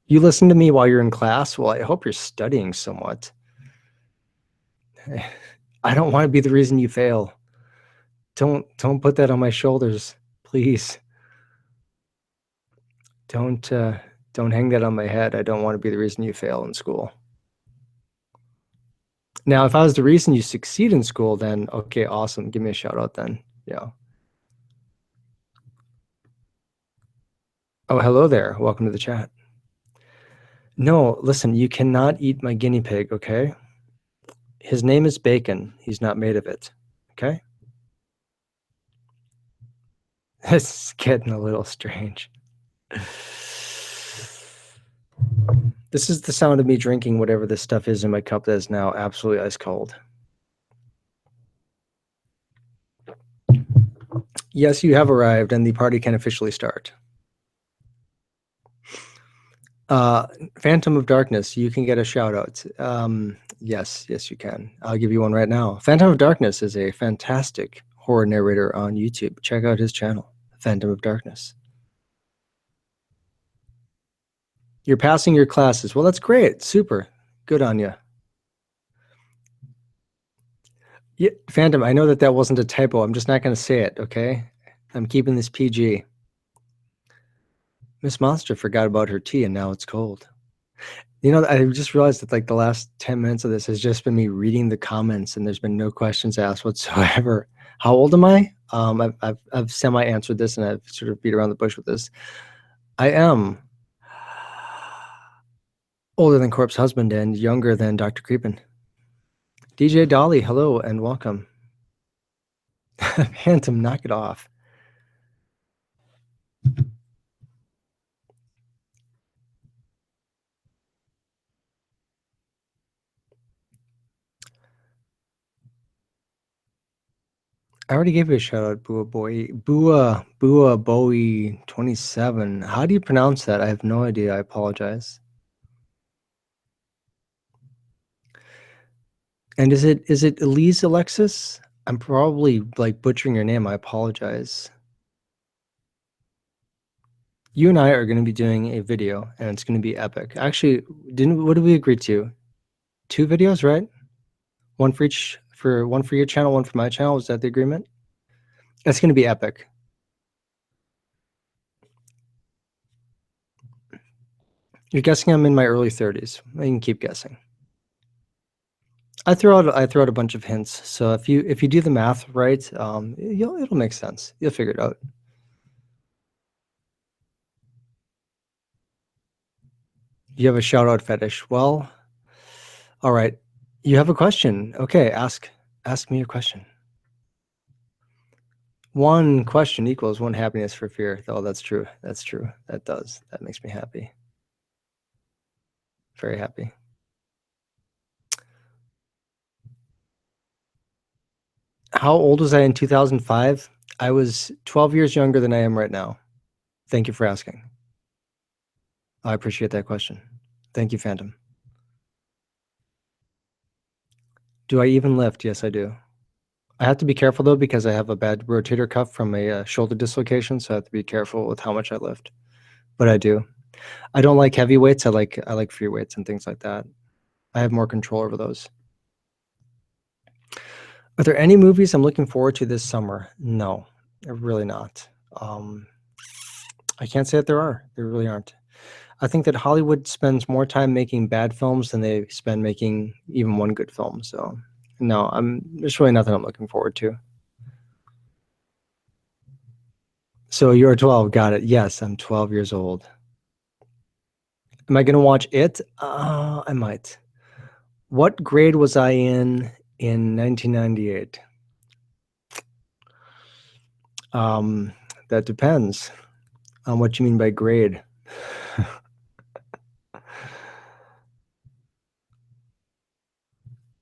A: You listen to me while you're in class? Well, I hope you're studying somewhat. I don't want to be the reason you fail. Don't put that on my shoulders, please. Don't hang that on my head. I don't want to be the reason you fail in school. Now, if I was the reason you succeed in school, then okay, awesome. Give me a shout out then. Yeah. Oh, hello there. Welcome to the chat. No, listen, you cannot eat my guinea pig, okay? His name is Bacon. He's not made of it, okay? This is getting a little strange. This is the sound of me drinking whatever this stuff is in my cup that is now absolutely ice cold. Yes, you have arrived, and the party can officially start. Phantom of Darkness, you can get a shout out. Yes, you can. I'll give you one right now. Phantom of Darkness is a fantastic horror narrator on YouTube. Check out his channel, Phantom of Darkness. You're passing your classes. Well, that's great. Super. Good on you. Yeah, Phantom, I know that wasn't a typo. I'm just not going to say it, okay? I'm keeping this PG. Miss Monster forgot about her tea, and now it's cold. I just realized that like the last 10 minutes of this has just been me reading the comments, and there's been no questions asked whatsoever. How old am I? I've semi-answered this, and I've sort of beat around the bush with this. I am older than Corpse Husband and younger than Dr. Creepin. DJ Dolly, hello and welcome. Phantom, knock it off. I already gave you a shout out, Bua Bowie 27. How do you pronounce that? I have no idea. I apologize. And is it Elise Alexis? I'm probably like butchering your name. I apologize. You and I are going to be doing a video, and it's going to be epic. Actually, what did we agree to? 2 videos, right? One for your channel, one for my channel. Was that the agreement? That's going to be epic. You're guessing I'm in my early 30s. You can keep guessing. I throw out a bunch of hints. So if you do the math right, it'll make sense. You'll figure it out. You have a shout out fetish. Well, all right. You have a question. Okay, ask me your question. One question equals one happiness for fear. Oh, that's true. That's true. That does. That makes me happy. Very happy. How old was I in 2005? I was 12 years younger than I am right now. Thank you for asking. I appreciate that question. Thank you, Phantom. Do I even lift? Yes, I do. I have to be careful though because I have a bad rotator cuff from a shoulder dislocation, so I have to be careful with how much I lift. But I do. I don't like heavy weights. I like free weights and things like that. I have more control over those. Are there any movies I'm looking forward to this summer? No, really not. I can't say that there are. There really aren't. I think that Hollywood spends more time making bad films than they spend making even one good film. So, no, there's really nothing I'm looking forward to. So you're 12. Got it. Yes, I'm 12 years old. Am I going to watch it? I might. What grade was I in 1998? That depends on what you mean by grade.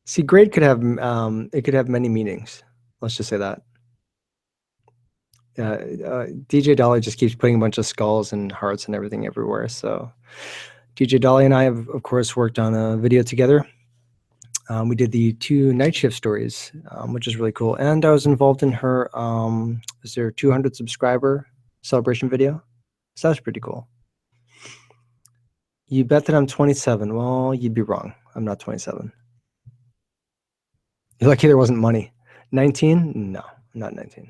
A: See, grade could have it could have many meanings. Let's just say that. DJ Dolly just keeps putting a bunch of skulls and hearts and everything everywhere. So DJ Dolly and I have, of course, worked on a video together. We did the 2 night shift stories, which is really cool. And I was involved in her was there 200 subscriber celebration video? So that's pretty cool. You bet that I'm 27. Well, you'd be wrong. I'm not 27. You're lucky there wasn't money. 19? No, I'm not 19.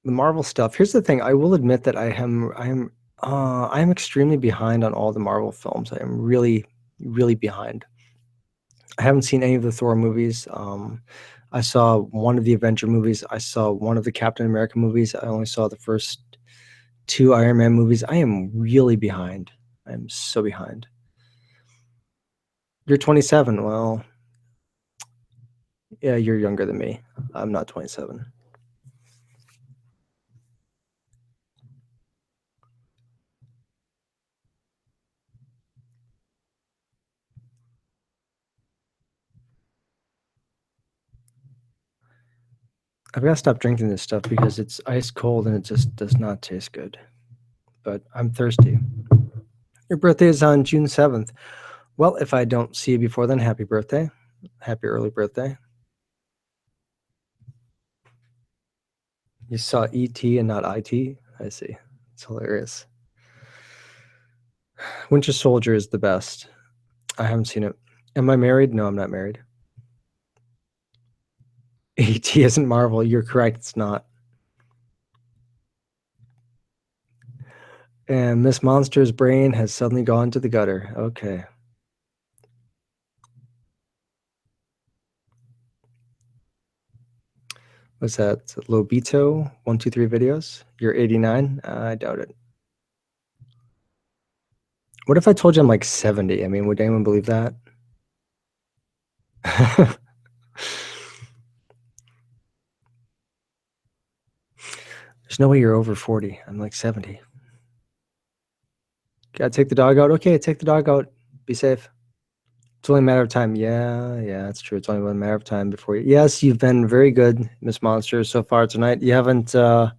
A: The Marvel stuff. Here's the thing. I will admit that I'm extremely behind on all the Marvel films. I am really, really behind. I haven't seen any of the Thor movies. I saw one of the Avenger movies. I saw one of the Captain America movies. I only saw the first 2 Iron Man movies. I am really behind. I'm so behind. You're 27. Well, yeah, you're younger than me. I'm not 27. I've got to stop drinking this stuff because it's ice cold and it just does not taste good. But I'm thirsty. Your birthday is on June 7th. Well, if I don't see you before then, happy birthday. Happy early birthday. You saw E.T. and not I.T.? I see. It's hilarious. Winter Soldier is the best. I haven't seen it. Am I married? No, I'm not married. E.T. isn't Marvel. You're correct. It's not. And Miss Monster's brain has suddenly gone to the gutter. Okay. What's that? Lobito 123 videos? You're 89? I doubt it. What if I told you I'm like 70? I mean, would anyone believe that? There's no way you're over 40. I'm like 70. Gotta take the dog out. Okay, take the dog out. Be safe. It's only a matter of time. Yeah, that's true. It's only a matter of time before you. Yes, you've been very good, Miss Monster, so far tonight. You haven't, and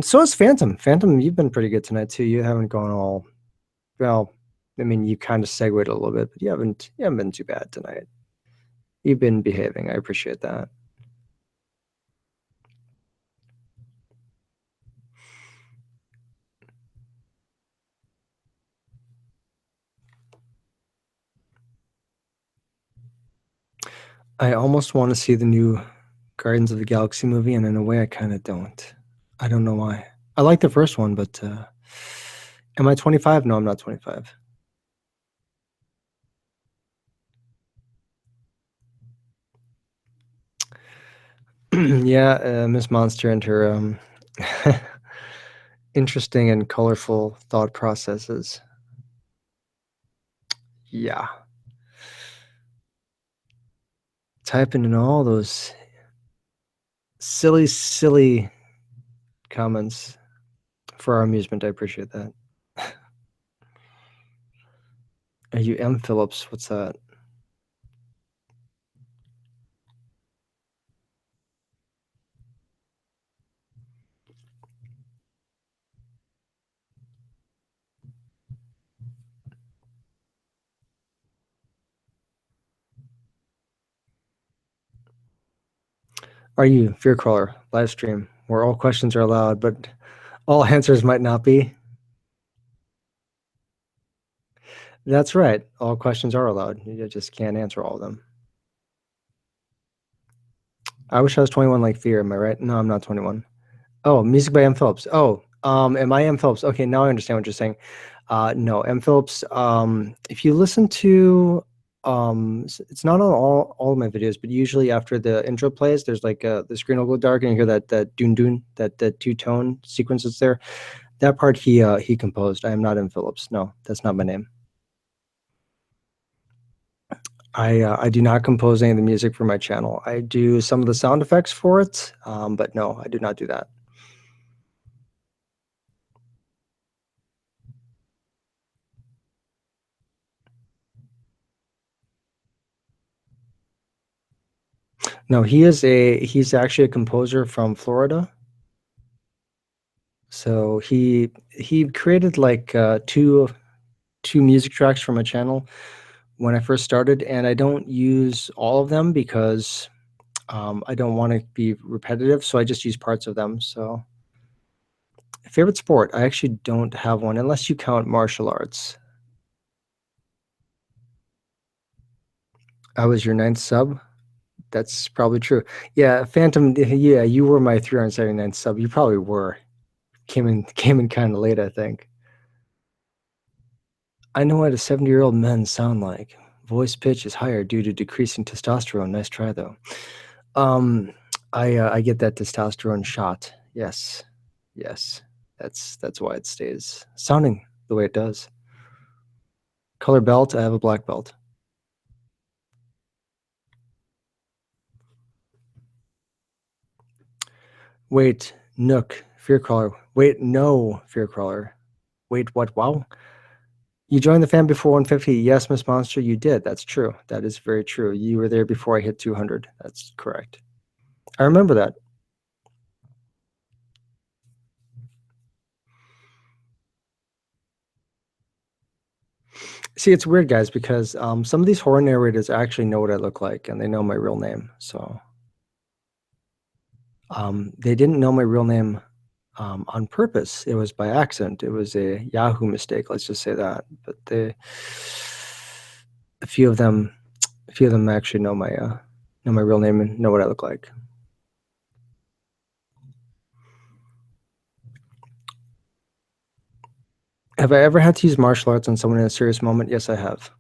A: so has Phantom. Phantom, you've been pretty good tonight too. You haven't gone all, well, I mean, you kind of segued a little bit, but you haven't been too bad tonight. You've been behaving. I appreciate that. I almost want to see the new Guardians of the Galaxy movie, and in a way, I kind of don't. I don't know why. I like the first one, but Am I 25? No, I'm not 25. Yeah, Miss Monster and her interesting and colorful thought processes. Yeah. Typing in all those silly, silly comments for our amusement. I appreciate that. Are you M. Phillips? What's that? Are you Fear Crawler live stream where all questions are allowed, but all answers might not be? That's right. All questions are allowed. You just can't answer all of them. I wish I was 21 like Fear. Am I right? No, I'm not 21. Oh, music by M. Phillips. Oh, am I M. Phillips? Okay, now I understand what you're saying. No, M. Phillips. If you listen to, it's not on all of my videos, but usually after the intro plays, there's like the screen will go dark and you hear that doon doon, that two tone sequence that's there. That part he composed. I am not M. Phillips. No, that's not my name. I do not compose any of the music for my channel. I do some of the sound effects for it, but no, I do not do that. No, he's actually a composer from Florida. So he created like two music tracks for my channel when I first started, and I don't use all of them because I don't want to be repetitive, so I just use parts of them. So favorite sport, I actually don't have one unless you count martial arts. I was your ninth sub. That's probably true. Yeah, Phantom. Yeah, you were my 379th sub. You probably were. Came in kind of late, I think. I know what a 70-year-old men sound like. Voice pitch is higher due to decreasing testosterone. Nice try though. Um, I get that testosterone shot. Yes, yes. That's why it stays sounding the way it does. Color belt. I have a black belt. Wait, Nook, fear crawler. Wait, no, fear crawler. Wait, what? Wow. You joined the fan before 150. Yes, Miss Monster, you did. That's true. That is very true. You were there before I hit 200. That's correct. I remember that. See, it's weird, guys, because some of these horror narrators actually know what I look like, and they know my real name. So they didn't know my real name on purpose. It was by accident. It was a Yahoo mistake. Let's just say that. But a few of them actually know my real name and know what I look like. Have I ever had to use martial arts on someone in a serious moment? Yes, I have.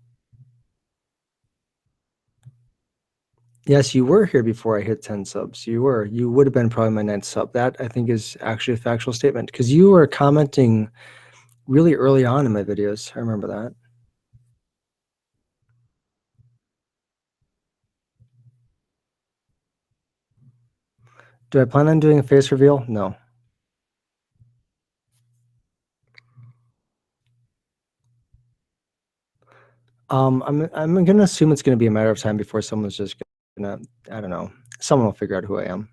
A: Yes, you were here before I hit 10 subs. You were. You would have been probably my 9th sub. That, I think, is actually a factual statement because you were commenting really early on in my videos. I remember that. Do I plan on doing a face reveal? No. I'm gonna assume it's gonna be a matter of time before someone's just gonna, I don't know, someone will figure out who I am.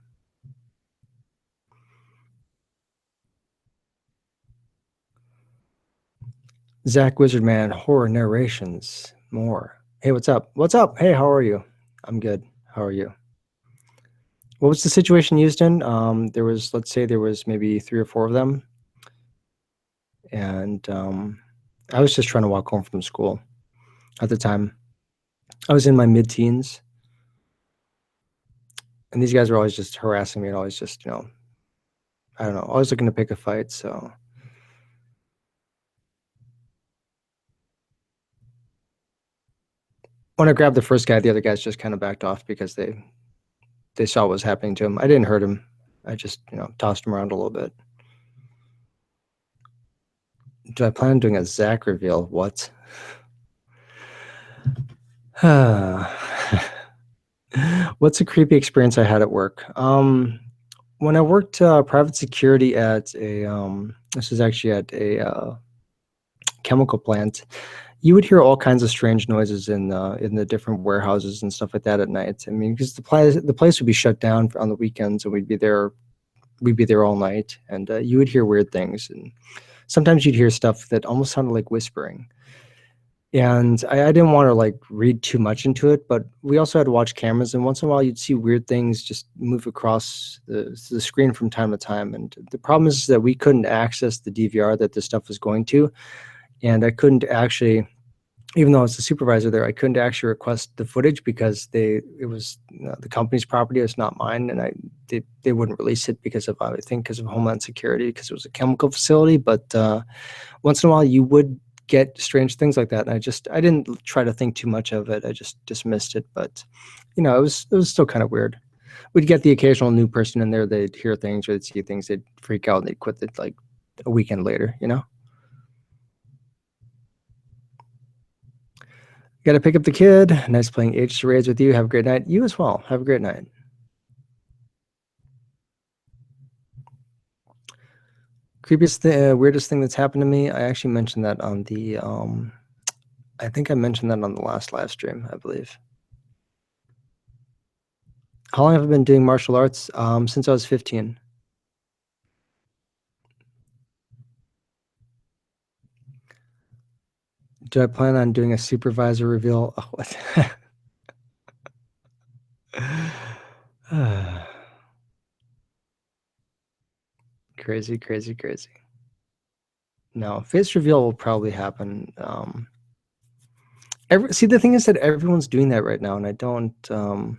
A: Zach Wizardman, horror narrations, more. Hey, what's up? What's up? Hey, how are you? I'm good. How are you? What was the situation used in? There was, let's say there was maybe 3 or 4 of them. And I was just trying to walk home from school at the time. I was in my mid-teens. And these guys were always just harassing me and always just, I don't know, always looking to pick a fight. So When I grabbed the first guy, the other guys just kind of backed off because they saw what was happening to him. I didn't hurt him. I just, tossed him around a little bit. Do I plan on doing a Zach reveal? What? What's a creepy experience I had at work? When I worked private security at this is actually at a chemical plant, you would hear all kinds of strange noises in the different warehouses and stuff like that at night. I mean, because the place would be shut down on the weekends, and we'd be there all night, and you would hear weird things, and sometimes you'd hear stuff that almost sounded like whispering. And I didn't want to like read too much into it, but we also had to watch cameras, and once in a while you'd see weird things just move across the screen from time to time. And the problem is that we couldn't access the DVR that this stuff was going to, and I couldn't actually, even though I was the supervisor there, I couldn't actually request the footage because it was the company's property. It's not mine, and they wouldn't release it because of Homeland Security, because it was a chemical facility. But once in a while you would get strange things like that, and I didn't try to think too much of it. I just dismissed it. But it was still kind of weird. We'd get the occasional new person in there. They'd hear things or they'd see things. They'd freak out and they'd quit it like a weekend later. Got to pick up the kid. Nice playing Age to Raids with you. Have a great night. You as well. Have a great night. Creepiest, weirdest thing that's happened to me. I actually mentioned that on the, I think I mentioned that on the last live stream, I believe. How long have I been doing martial arts? Since I was 15. Do I plan on doing a supervisor reveal? Oh, what? Crazy, crazy, crazy. No, face reveal will probably happen. See, the thing is that everyone's doing that right now, and I don't know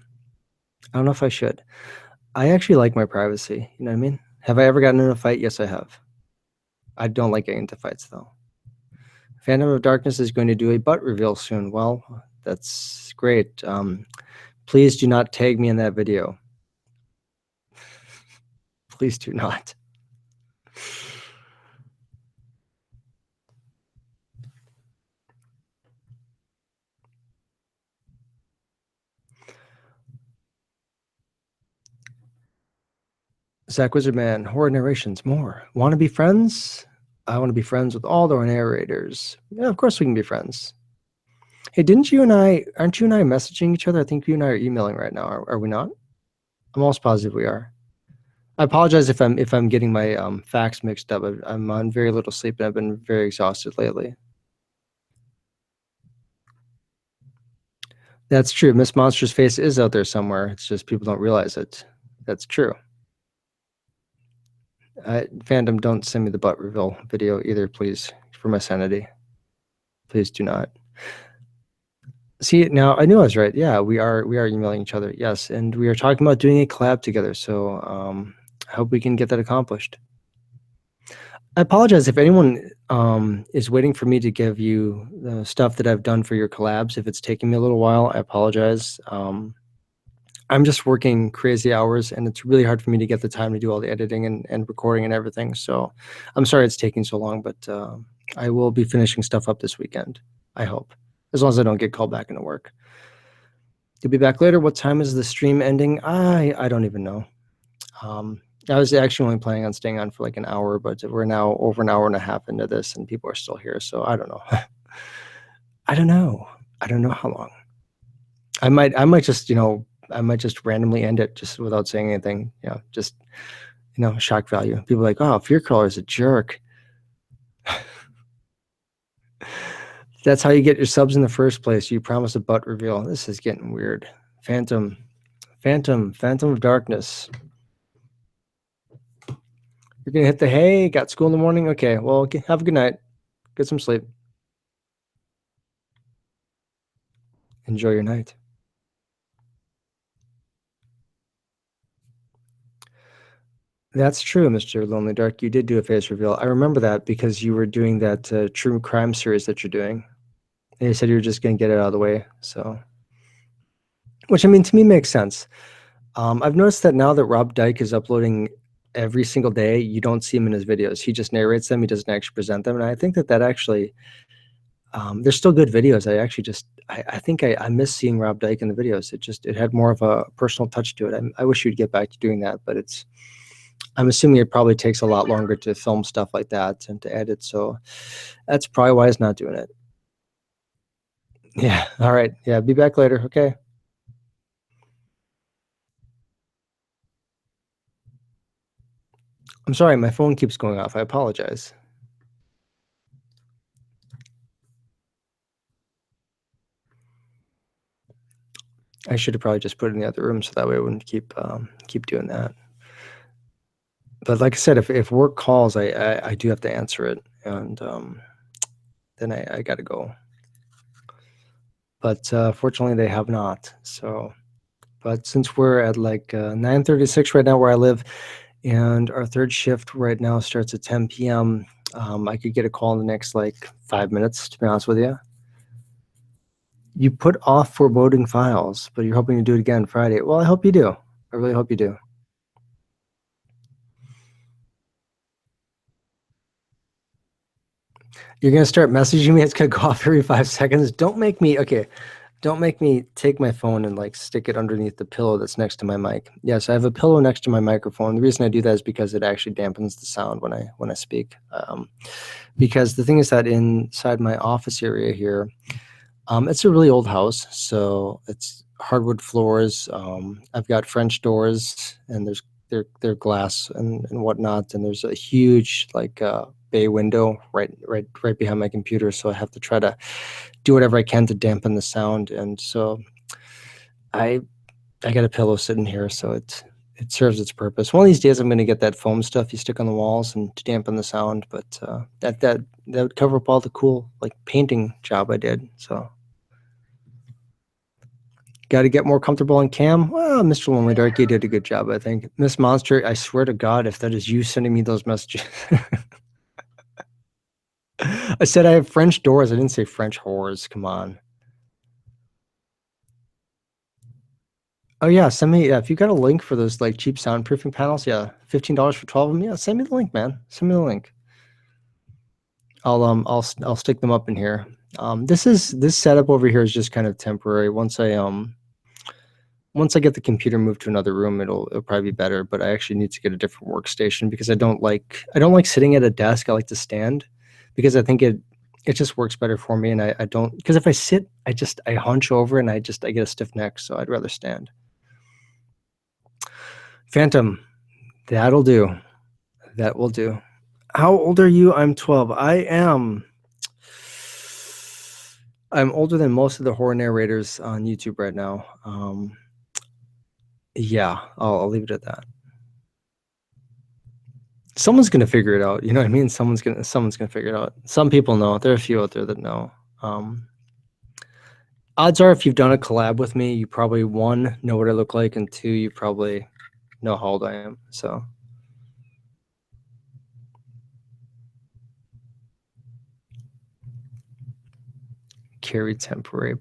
A: if I should. I actually like my privacy. You know what I mean? Have I ever gotten in a fight? Yes, I have. I don't like getting into fights, though. Phantom of Darkness is going to do a butt reveal soon. Well, that's great. Please do not tag me in that video. Please do not. Zach Wizardman, horror narrations, more. Want to be friends? I want to be friends with all the narrators. Yeah, of course we can be friends. Hey, aren't you and I messaging each other? I think you and I are emailing right now. Are we not? I'm almost positive we are. I apologize if I'm getting my facts mixed up. I'm on very little sleep and I've been very exhausted lately. That's true. Miss Monster's face is out there somewhere. It's just people don't realize it. That's true. Fandom, don't send me the butt reveal video either, please, for my sanity. Please do not. See, now I knew I was right. Yeah, we are emailing each other. Yes, and we are talking about doing a collab together. So I hope we can get that accomplished. I apologize if anyone is waiting for me to give you the stuff that I've done for your collabs. If it's taking me a little while, I apologize. I'm just working crazy hours, and it's really hard for me to get the time to do all the editing and recording and everything. So I'm sorry it's taking so long, but I will be finishing stuff up this weekend, I hope, as long as I don't get called back into work. You'll be back later. What time is the stream ending? I don't even know. I was actually only planning on staying on for like an hour, but we're now over an hour and a half into this, and people are still here. So I don't know. I don't know how long. I might just randomly end it just without saying anything. Just shock value. People are like, oh, Fear Crawler is a jerk. That's how you get your subs in the first place. You promise a butt reveal. This is getting weird. Phantom of Darkness. You're gonna hit the hay. Got school in the morning. Okay, well, have a good night. Get some sleep. Enjoy your night. That's true, Mr. Lonely Dark. You did do a face reveal. I remember that because you were doing that true crime series that you're doing. And you said you were just going to get it out of the way. So which I mean, to me makes sense. I've noticed that now that Rob Dyke is uploading every single day, you don't see him in his videos. He just narrates them. He doesn't actually present them. And I think that actually, they're still good videos. I actually just, I think I miss seeing Rob Dyke in the videos. It had more of a personal touch to it. I wish you'd get back to doing that, but I'm assuming it probably takes a lot longer to film stuff like that and to edit. So that's probably why he's not doing it. Yeah. All right. Yeah. Be back later. Okay. I'm sorry. My phone keeps going off. I apologize. I should have probably just put it in the other room so that way I wouldn't keep doing that. But like I said, if work calls, I do have to answer it, and then I got to go. But fortunately, they have not. So, but since we're at like 9:36 right now where I live, and our third shift right now starts at 10 p.m., I could get a call in the next like 5 minutes. To be honest with you, you put off foreboding files, but you're hoping to do it again Friday. Well, I hope you do. I really hope you do. You're gonna start messaging me. It's gonna go off every 5 seconds. Don't make me take my phone and like stick it underneath the pillow that's next to my mic. Yes, I have a pillow next to my microphone. The reason I do that is because it actually dampens the sound when I speak. Because the thing is that inside my office area here, it's a really old house, so it's hardwood floors. I've got French doors, and they're glass and whatnot, and there's a huge like bay window right behind my computer. So I have to try to do whatever I can to dampen the sound, and so I I got a pillow sitting here, so it serves its purpose. One of these days, I'm going to get that foam stuff you stick on the walls and to dampen the sound, but that would cover up all the cool like painting job I did. So. Got to get more comfortable on cam. Well, Mr. Lonely Darky did a good job, I think. Miss Monster, I swear to God, if that is you sending me those messages. I said I have French doors. I didn't say French whores. Come on. Oh yeah, send me. Yeah, if you got a link for those like cheap soundproofing panels, yeah, $15 for 12 of them. Yeah, send me the link, man. Send me the link. I'll stick them up in here. This setup over here is just kind of temporary. Once I get the computer moved to another room, it'll probably be better. But I actually need to get a different workstation because I don't like sitting at a desk. I like to stand because I think it just works better for me. And I don't, because if I sit, I hunch over and I get a stiff neck. So I'd rather stand. Phantom, that'll do. That will do. How old are you? I'm 12. I'm older than most of the horror narrators on YouTube right now. Yeah, I'll leave it at that. Someone's gonna figure it out. You know what I mean? Someone's gonna figure it out. Some people know. There are a few out there that know. Odds are, if you've done a collab with me, you probably one know what I look like, and two, you probably know how old I am. So. Carry temporary.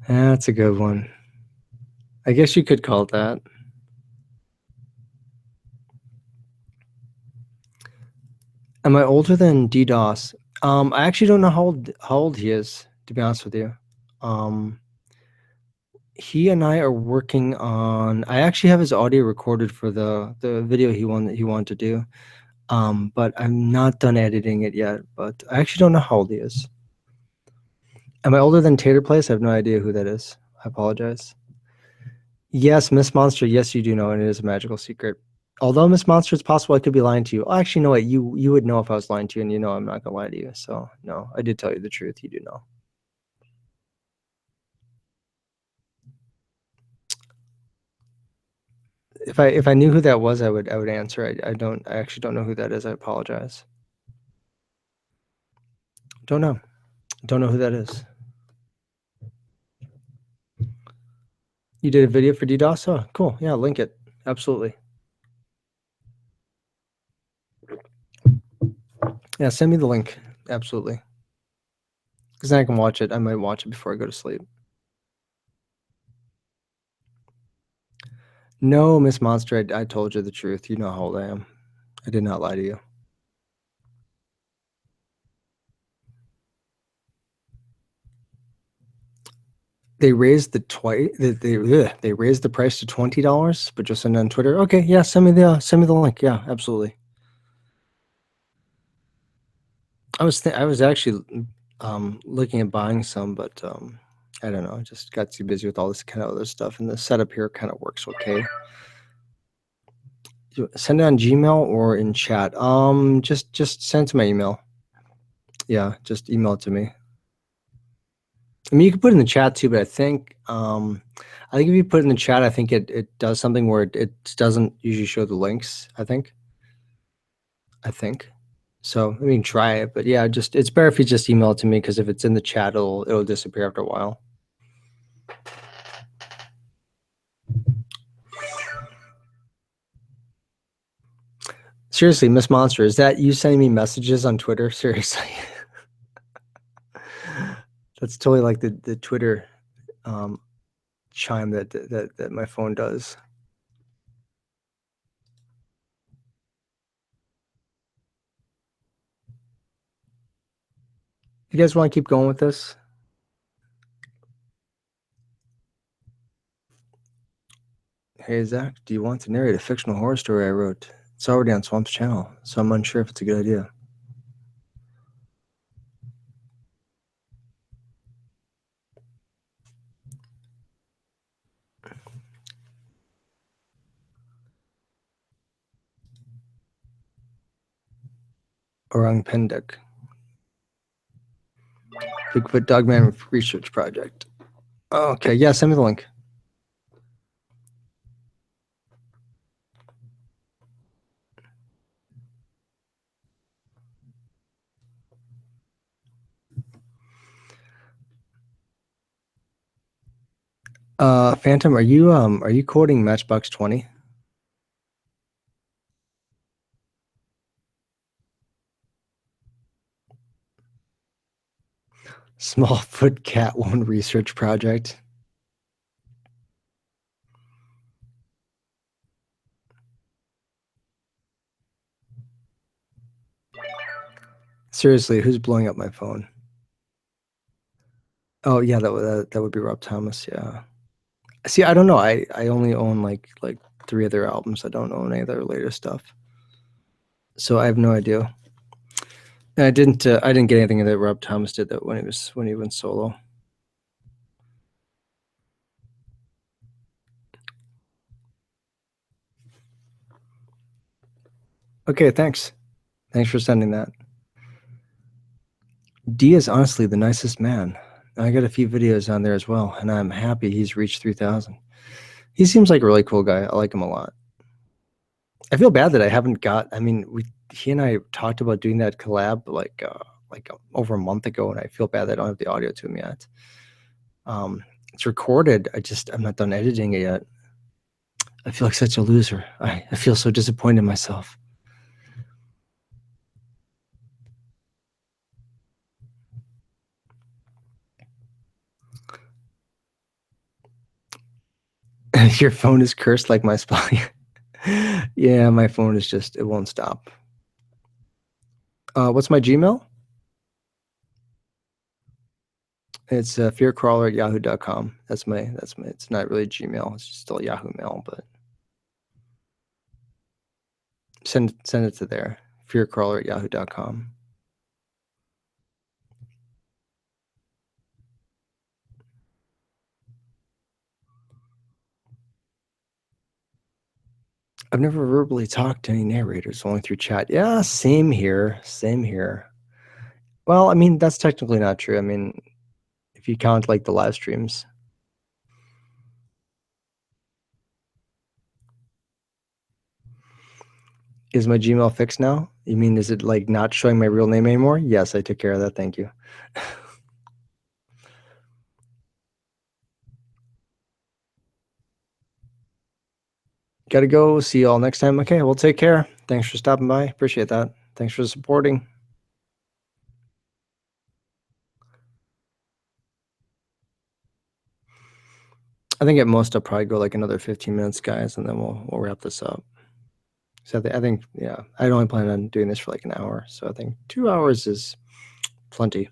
A: That's a good one. I guess you could call it that. Am I older than DDoS? I actually don't know how old he is, to be honest with you. He and I are working on. I actually have his audio recorded for the video he wanted to do. But I'm not done editing it yet. But I actually don't know how old he is. Am I older than Tater Place? I have no idea who that is. I apologize. Yes, Miss Monster. Yes, you do know, and it is a magical secret. Although Miss Monster, it's possible I could be lying to you. Oh, actually, no, what? You would know if I was lying to you, and you know I'm not gonna lie to you. So no, I did tell you the truth. You do know. If I knew who that was, I would answer. I don't. I actually don't know who that is. I apologize. Don't know. Don't know who that is. You did a video for DDoS? Oh, cool. Yeah, link it. Absolutely. Yeah, send me the link. Absolutely. Because then I can watch it. I might watch it before I go to sleep. No, Miss Monster, I told you the truth. You know how old I am. I did not lie to you. They raised they raised the price to $20, but just send it on Twitter. Okay, yeah, send me the link. Yeah, absolutely. I was actually looking at buying some, but I don't know. I just got too busy with all this kind of other stuff, and the setup here kind of works okay. Send it on Gmail or in chat. Just send it to my email. Yeah, just email it to me. I mean, you can put it in the chat too, but I think if you put it in the chat, I think it does something where it doesn't usually show the links. I think. So. I mean, try it, but yeah, just it's better if you just email it to me, because if it's in the chat, it'll disappear after a while. Seriously, Miss Monster, is that you sending me messages on Twitter? Seriously. That's totally like the Twitter chime that my phone does. You guys want to keep going with this? Hey, Zach, do you want to narrate a fictional horror story I wrote? It's already on Swamp's channel, so I'm unsure if it's a good idea. Orang Pendek. Bigfoot Dogman Research Project. Okay, yeah, send me the link. Phantom, are you quoting Matchbox 20? Smallfoot Cat One Research Project. Seriously, who's blowing up my phone? Oh yeah, that would be Rob Thomas. Yeah. See, I don't know. I only own like 3 of their albums. I don't own any of their latest stuff, so I have no idea. And I didn't get anything that Rob Thomas did that when he went solo. Okay, thanks. Thanks for sending that. D is honestly the nicest man. I got a few videos on there as well, and I'm happy he's reached 3,000. He seems like a really cool guy. I like him a lot. I feel bad that I haven't got. I mean, he and I talked about doing that collab over a month ago, and I feel bad that I don't have the audio to him yet. It's recorded. I'm not done editing it yet. I feel like such a loser. I feel so disappointed in myself. Your phone is cursed like my spine. Yeah, my phone is just, it won't stop. What's my Gmail? It's fearcrawler@yahoo.com. That's my, it's not really Gmail. It's just still Yahoo Mail, but send it to there. fearcrawler@yahoo.com. I've never verbally talked to any narrators, only through chat. Yeah, same here. Same here. Well, I mean, that's technically not true. I mean, if you count like the live streams. Is my Gmail fixed now? You mean, is it like not showing my real name anymore? Yes, I took care of that. Thank you. Gotta go. See you all next time. Okay, well, take care. Thanks for stopping by. Appreciate that. Thanks for supporting. I think at most I'll probably go like another 15 minutes, guys, and then we'll wrap this up. So I think, yeah, I'd only plan on doing this for like an hour. So I think 2 hours is plenty.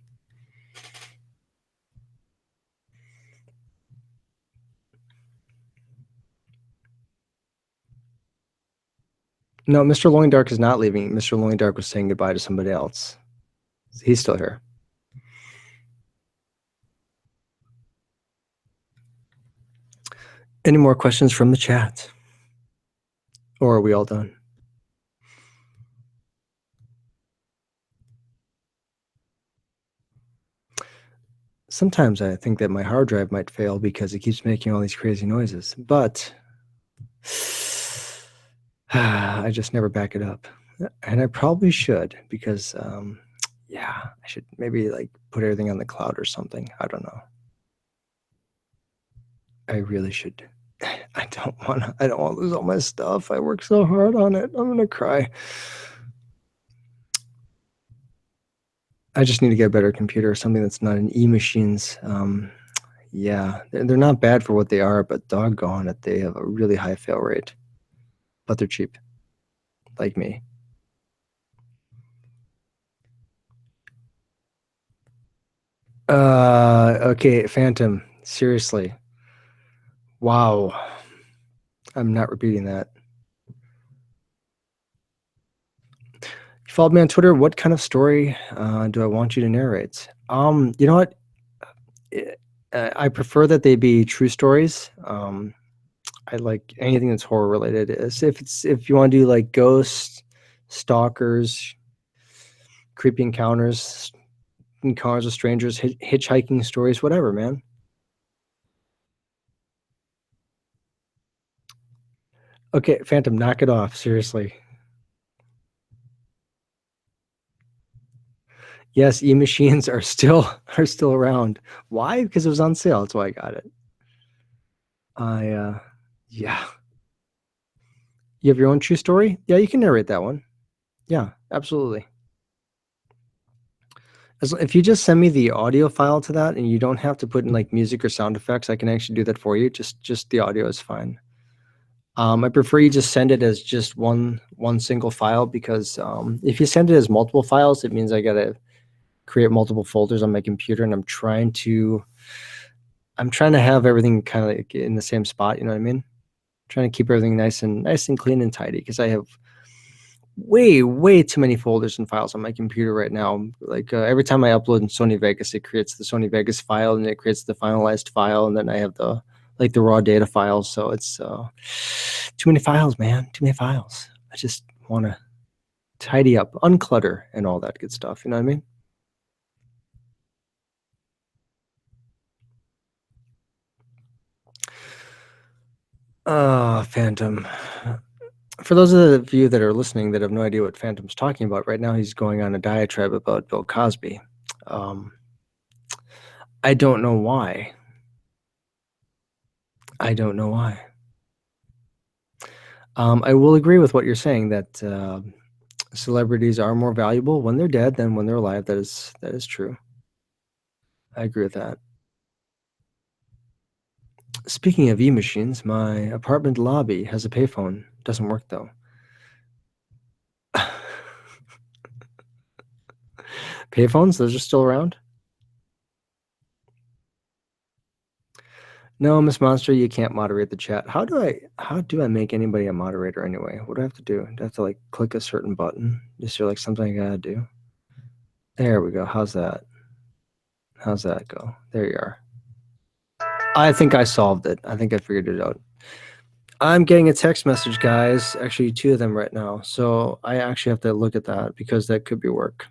A: No, Mr. Lonely Dark is not leaving. Mr. Lonely Dark was saying goodbye to somebody else. He's still here. Any more questions from the chat? Or are we all done? Sometimes I think that my hard drive might fail because it keeps making all these crazy noises, but I just never back it up. And I probably should because, yeah, I should maybe like put everything on the cloud or something. I don't know. I really should. I don't want to lose all my stuff. I worked so hard on it. I'm gonna cry. I just need to get a better computer, something that's not an e-machines. Yeah, they're not bad for what they are, but doggone it, they have a really high fail rate. But they're cheap, like me. Okay, Phantom, seriously. Wow. I'm not repeating that. You followed me on Twitter. What kind of story do I want you to narrate? You know what? I prefer that they be true stories. I like anything that's horror related. If you want to do like ghosts, stalkers, creepy encounters with strangers, hitchhiking stories, whatever, man. Okay, Phantom, knock it off. Seriously. Yes, e-machines are still around. Why? Because it was on sale. That's why I got it. Yeah. You have your own true story? Yeah, you can narrate that one. Yeah, absolutely. If you just send me the audio file to that, and you don't have to put in like music or sound effects, I can actually do that for you. Just the audio is fine. I prefer you just send it as just one single file because if you send it as multiple files, it means I gotta create multiple folders on my computer, and I'm trying to have everything kind of like in the same spot. You know what I mean? Trying to keep everything nice and clean and tidy because I have way too many folders and files on my computer right now. Like every time I upload in Sony Vegas, it creates the Sony Vegas file, and it creates the finalized file, and then I have the raw data files. So it's too many files, man. Too many files. I just want to tidy up, unclutter, and all that good stuff. You know what I mean? Phantom. For those of you that are listening that have no idea what Phantom's talking about, right now he's going on a diatribe about Bill Cosby. I don't know why. I don't know why. I will agree with what you're saying that celebrities are more valuable when they're dead than when they're alive. That is true. I agree with that. Speaking of e-machines, my apartment lobby has a payphone. Doesn't work though. Payphones, those are still around? No, Miss Monster, you can't moderate the chat. How do I make anybody a moderator anyway? What do I have to do? Do I have to like click a certain button? Is there like something I gotta do? There we go. How's that? How's that go? There you are. I think I solved it. I think I figured it out. I'm getting a text message, guys. Actually, 2 of them right now. So I actually have to look at that because that could be work.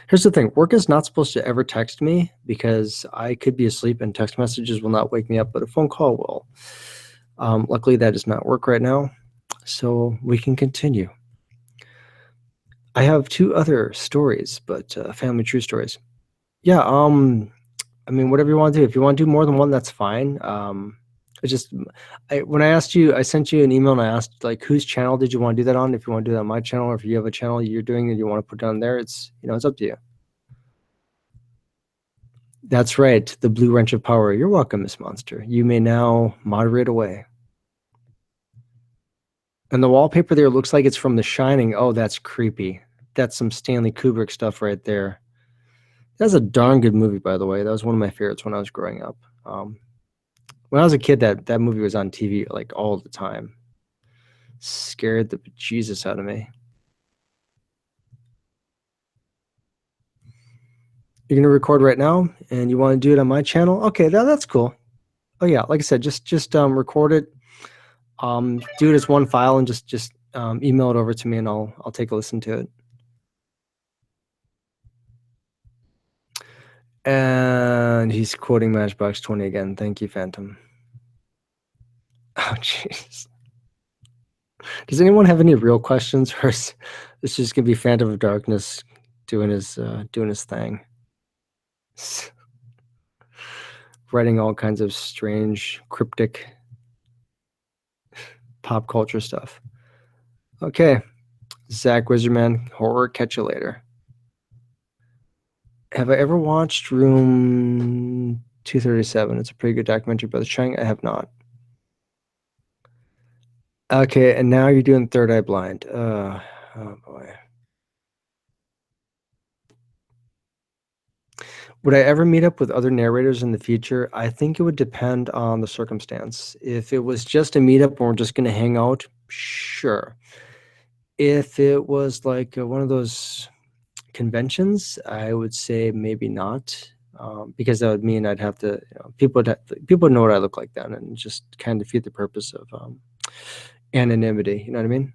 A: Here's the thing. Work is not supposed to ever text me because I could be asleep and text messages will not wake me up, but a phone call will. Luckily, that does not work right now. So we can continue. I have 2 other stories, but family true stories. Yeah, I mean, whatever you want to do. If you want to do more than one, that's fine. When I asked you, I sent you an email and I asked like, whose channel did you want to do that on? If you want to do that on my channel, or if you have a channel you're doing and you want to put down there, it's up to you. That's right, the blue wrench of power. You're welcome, Miss Monster. You may now moderate away. And the wallpaper there looks like it's from The Shining. Oh, that's creepy. That's some Stanley Kubrick stuff right there. That's a darn good movie, by the way. That was one of my favorites when I was growing up. When I was a kid, that movie was on TV like all the time. Scared the Jesus out of me. You're gonna record right now, and you want to do it on my channel? Okay, that's cool. Oh yeah, like I said, just record it. Do it as one file and just email it over to me, and I'll take a listen to it. And he's quoting Matchbox 20 again. Thank you, Phantom. Oh jeez. Does anyone have any real questions, or is this just gonna be Phantom of Darkness doing his thing? Writing all kinds of strange, cryptic pop culture stuff. Okay. Zach Wizardman, horror, catch you later. Have I ever watched Room 237? It's a pretty good documentary about the Chang. I have not. Okay, and now you're doing Third Eye Blind. Oh boy. Would I ever meet up with other narrators in the future? I think it would depend on the circumstance. If it was just a meetup and we're just going to hang out, sure. If it was like one of those conventions, I would say maybe not, because that would mean I'd have to, people would know what I look like then, and just kind of defeat the purpose of anonymity. You know what I mean?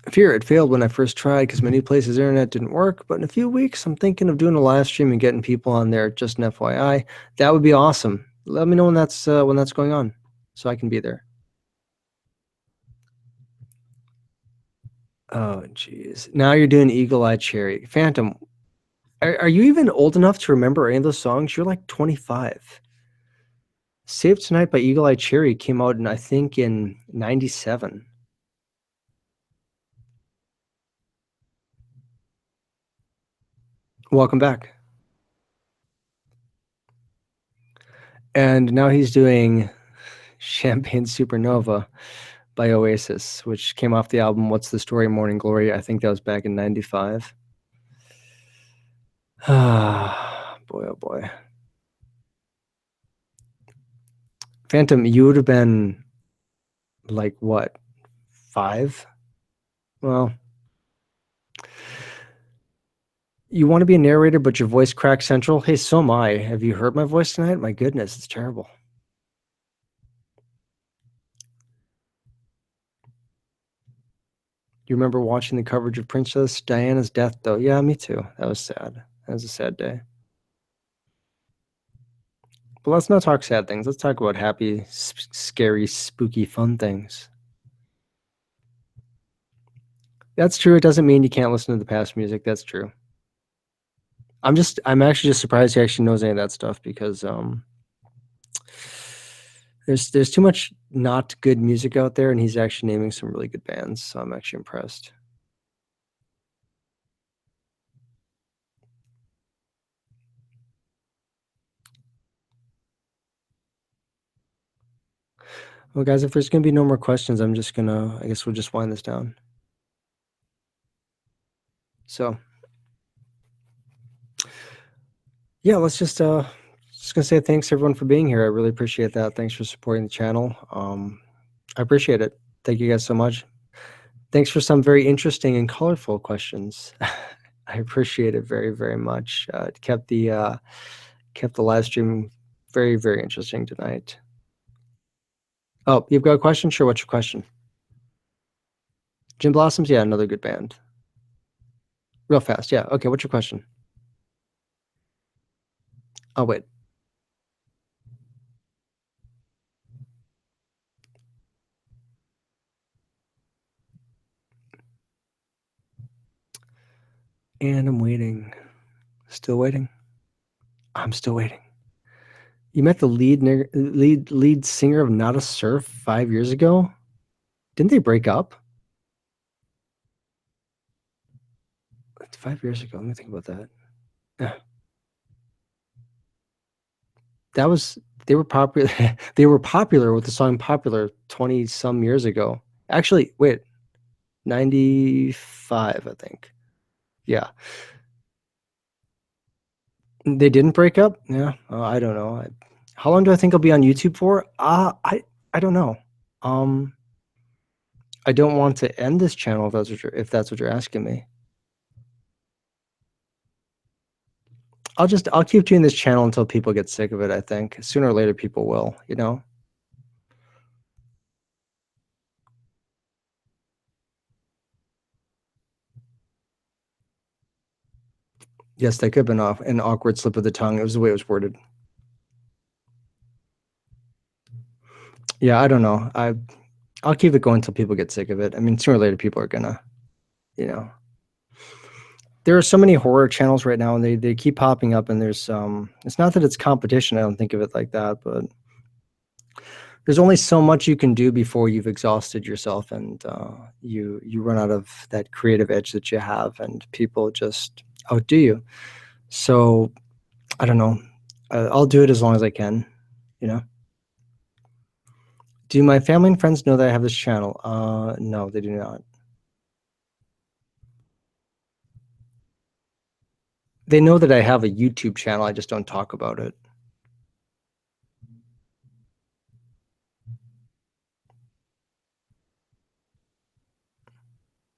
A: Fear, it failed when I first tried because many places internet didn't work, but in a few weeks I'm thinking of doing a live stream and getting people on there. Just an FYI, that would be awesome. Let me know when that's going on, so I can be there. Oh jeez, now you're doing Eagle Eye Cherry. Phantom, are you even old enough to remember any of those songs? You're like 25. Save Tonight by Eagle Eye Cherry came out I think in 97. Welcome back. And now he's doing Champagne Supernova by Oasis, which came off the album What's the Story, Morning Glory. I think that was back in 95. Ah, boy, oh boy. Phantom, you would have been like what, 5? Well, you want to be a narrator, but your voice cracks central? Hey, so am I. Have you heard my voice tonight? My goodness, it's terrible. You remember watching the coverage of Princess Diana's death, though? Yeah, me too. That was sad. That was a sad day. But let's not talk sad things. Let's talk about happy, scary, spooky, fun things. That's true. It doesn't mean you can't listen to the past music. That's true. I'm actually just surprised he actually knows any of that stuff, because there's too much not good music out there, and he's actually naming some really good bands. So I'm actually impressed. Well, guys, if there's gonna be no more questions, I guess we'll just wind this down. So yeah, let's just gonna say thanks everyone for being here. I really appreciate that. Thanks for supporting the channel. I appreciate it. Thank you guys so much. Thanks for some very interesting and colorful questions. I appreciate it very, very much. It kept the live stream very, very interesting tonight. Oh, you've got a question? Sure. What's your question? Gin Blossoms? Yeah, another good band. Real fast. Yeah. Okay. What's your question? Oh, wait. And I'm waiting. Still waiting. I'm still waiting. You met the lead singer of Not a Surf 5 years ago? Didn't they break up? It's 5 years ago. Let me think about that. Yeah. That was they were popular. They were popular with the song "Popular" 20 some years ago. Actually, wait, 95, I think. Yeah, they didn't break up. Yeah, I don't know. How long do I think I'll be on YouTube for? I don't know. Um, I don't want to end this channel if that's what you're asking me. I'll keep doing this channel until people get sick of it. I think sooner or later people will. You know. Yes, that could have been an awkward slip of the tongue. It was the way it was worded. Yeah, I don't know. I'll keep it going until people get sick of it. I mean, sooner or later, people are gonna, you know. There are so many horror channels right now, and they keep popping up. And there's it's not that it's competition. I don't think of it like that, but there's only so much you can do before you've exhausted yourself, and you run out of that creative edge that you have, and people just outdo you. So I don't know. I'll do it as long as I can. You know. Do my family and friends know that I have this channel? No, they do not. They know that I have a YouTube channel, I just don't talk about it.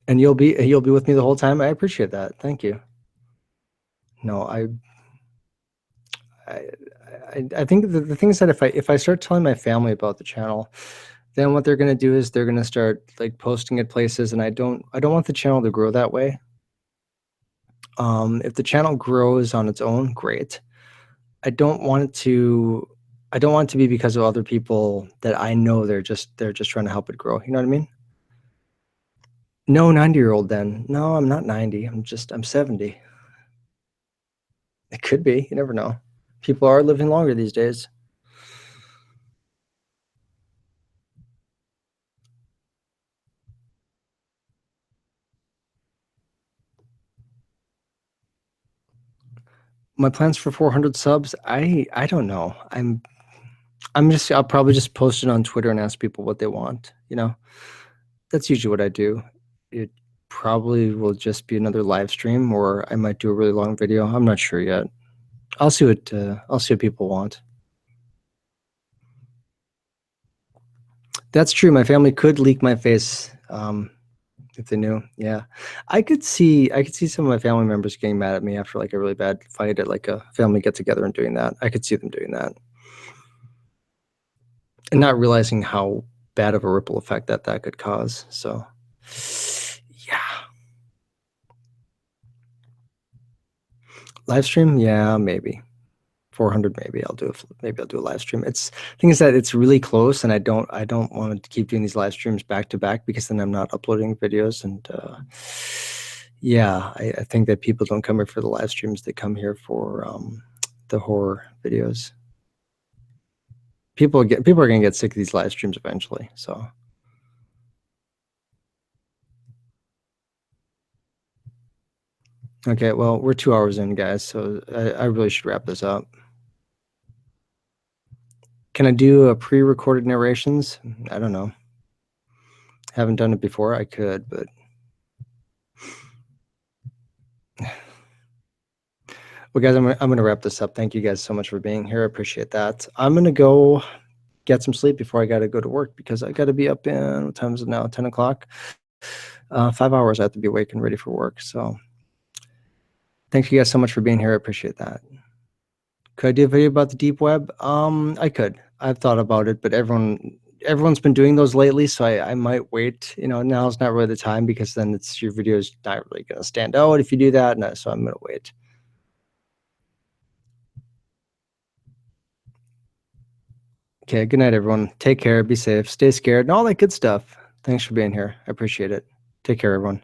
A: And you'll be with me the whole time? I appreciate that. Thank you. No, I I think the thing is that if I start telling my family about the channel, then what they're gonna do is they're gonna start like posting it places, and I don't want the channel to grow that way. If the channel grows on its own, great. I don't want it to I don't want it to be because of other people that I know they're just trying to help it grow. You know what I mean? No 90-year-old then. No, I'm not 90. I'm 70. It could be. You never know. People are living longer these days. My plans for 400 subs, I don't know. I'll probably just post it on Twitter and ask people what they want, you know. That's usually what I do. It probably will just be another live stream, or I might do a really long video. I'm not sure yet. I'll see what people want. That's true. My family could leak my face if they knew. Yeah. I could see some of my family members getting mad at me after like a really bad fight at like a family get together and doing that. I could see them doing that. And not realizing how bad of a ripple effect that could cause. So yeah. Live stream? Yeah, maybe. 400 maybe I'll do a live stream. It's thing is that it's really close, and I don't want to keep doing these live streams back to back because then I'm not uploading videos. And yeah, I think that people don't come here for the live streams, they come here for the horror videos. People are gonna get sick of these live streams eventually. So okay, well, we're 2 hours in, guys, so I really should wrap this up. Can I do a pre-recorded narrations? I don't know. Haven't done it before. I could, but well, guys, I'm gonna wrap this up. Thank you guys so much for being here. I appreciate that. I'm gonna go get some sleep before I gotta go to work because I gotta be up in what time is it now? 10 o'clock. 5 hours I have to be awake and ready for work. So thank you guys so much for being here. I appreciate that. Could I do a video about the deep web? I could. I've thought about it, but everyone's been doing those lately, so I might wait. You know, now's not really the time because then your video is not really gonna stand out if you do that. No, so I'm gonna wait. Okay, good night, everyone. Take care, be safe, stay scared, and all that good stuff. Thanks for being here. I appreciate it. Take care, everyone.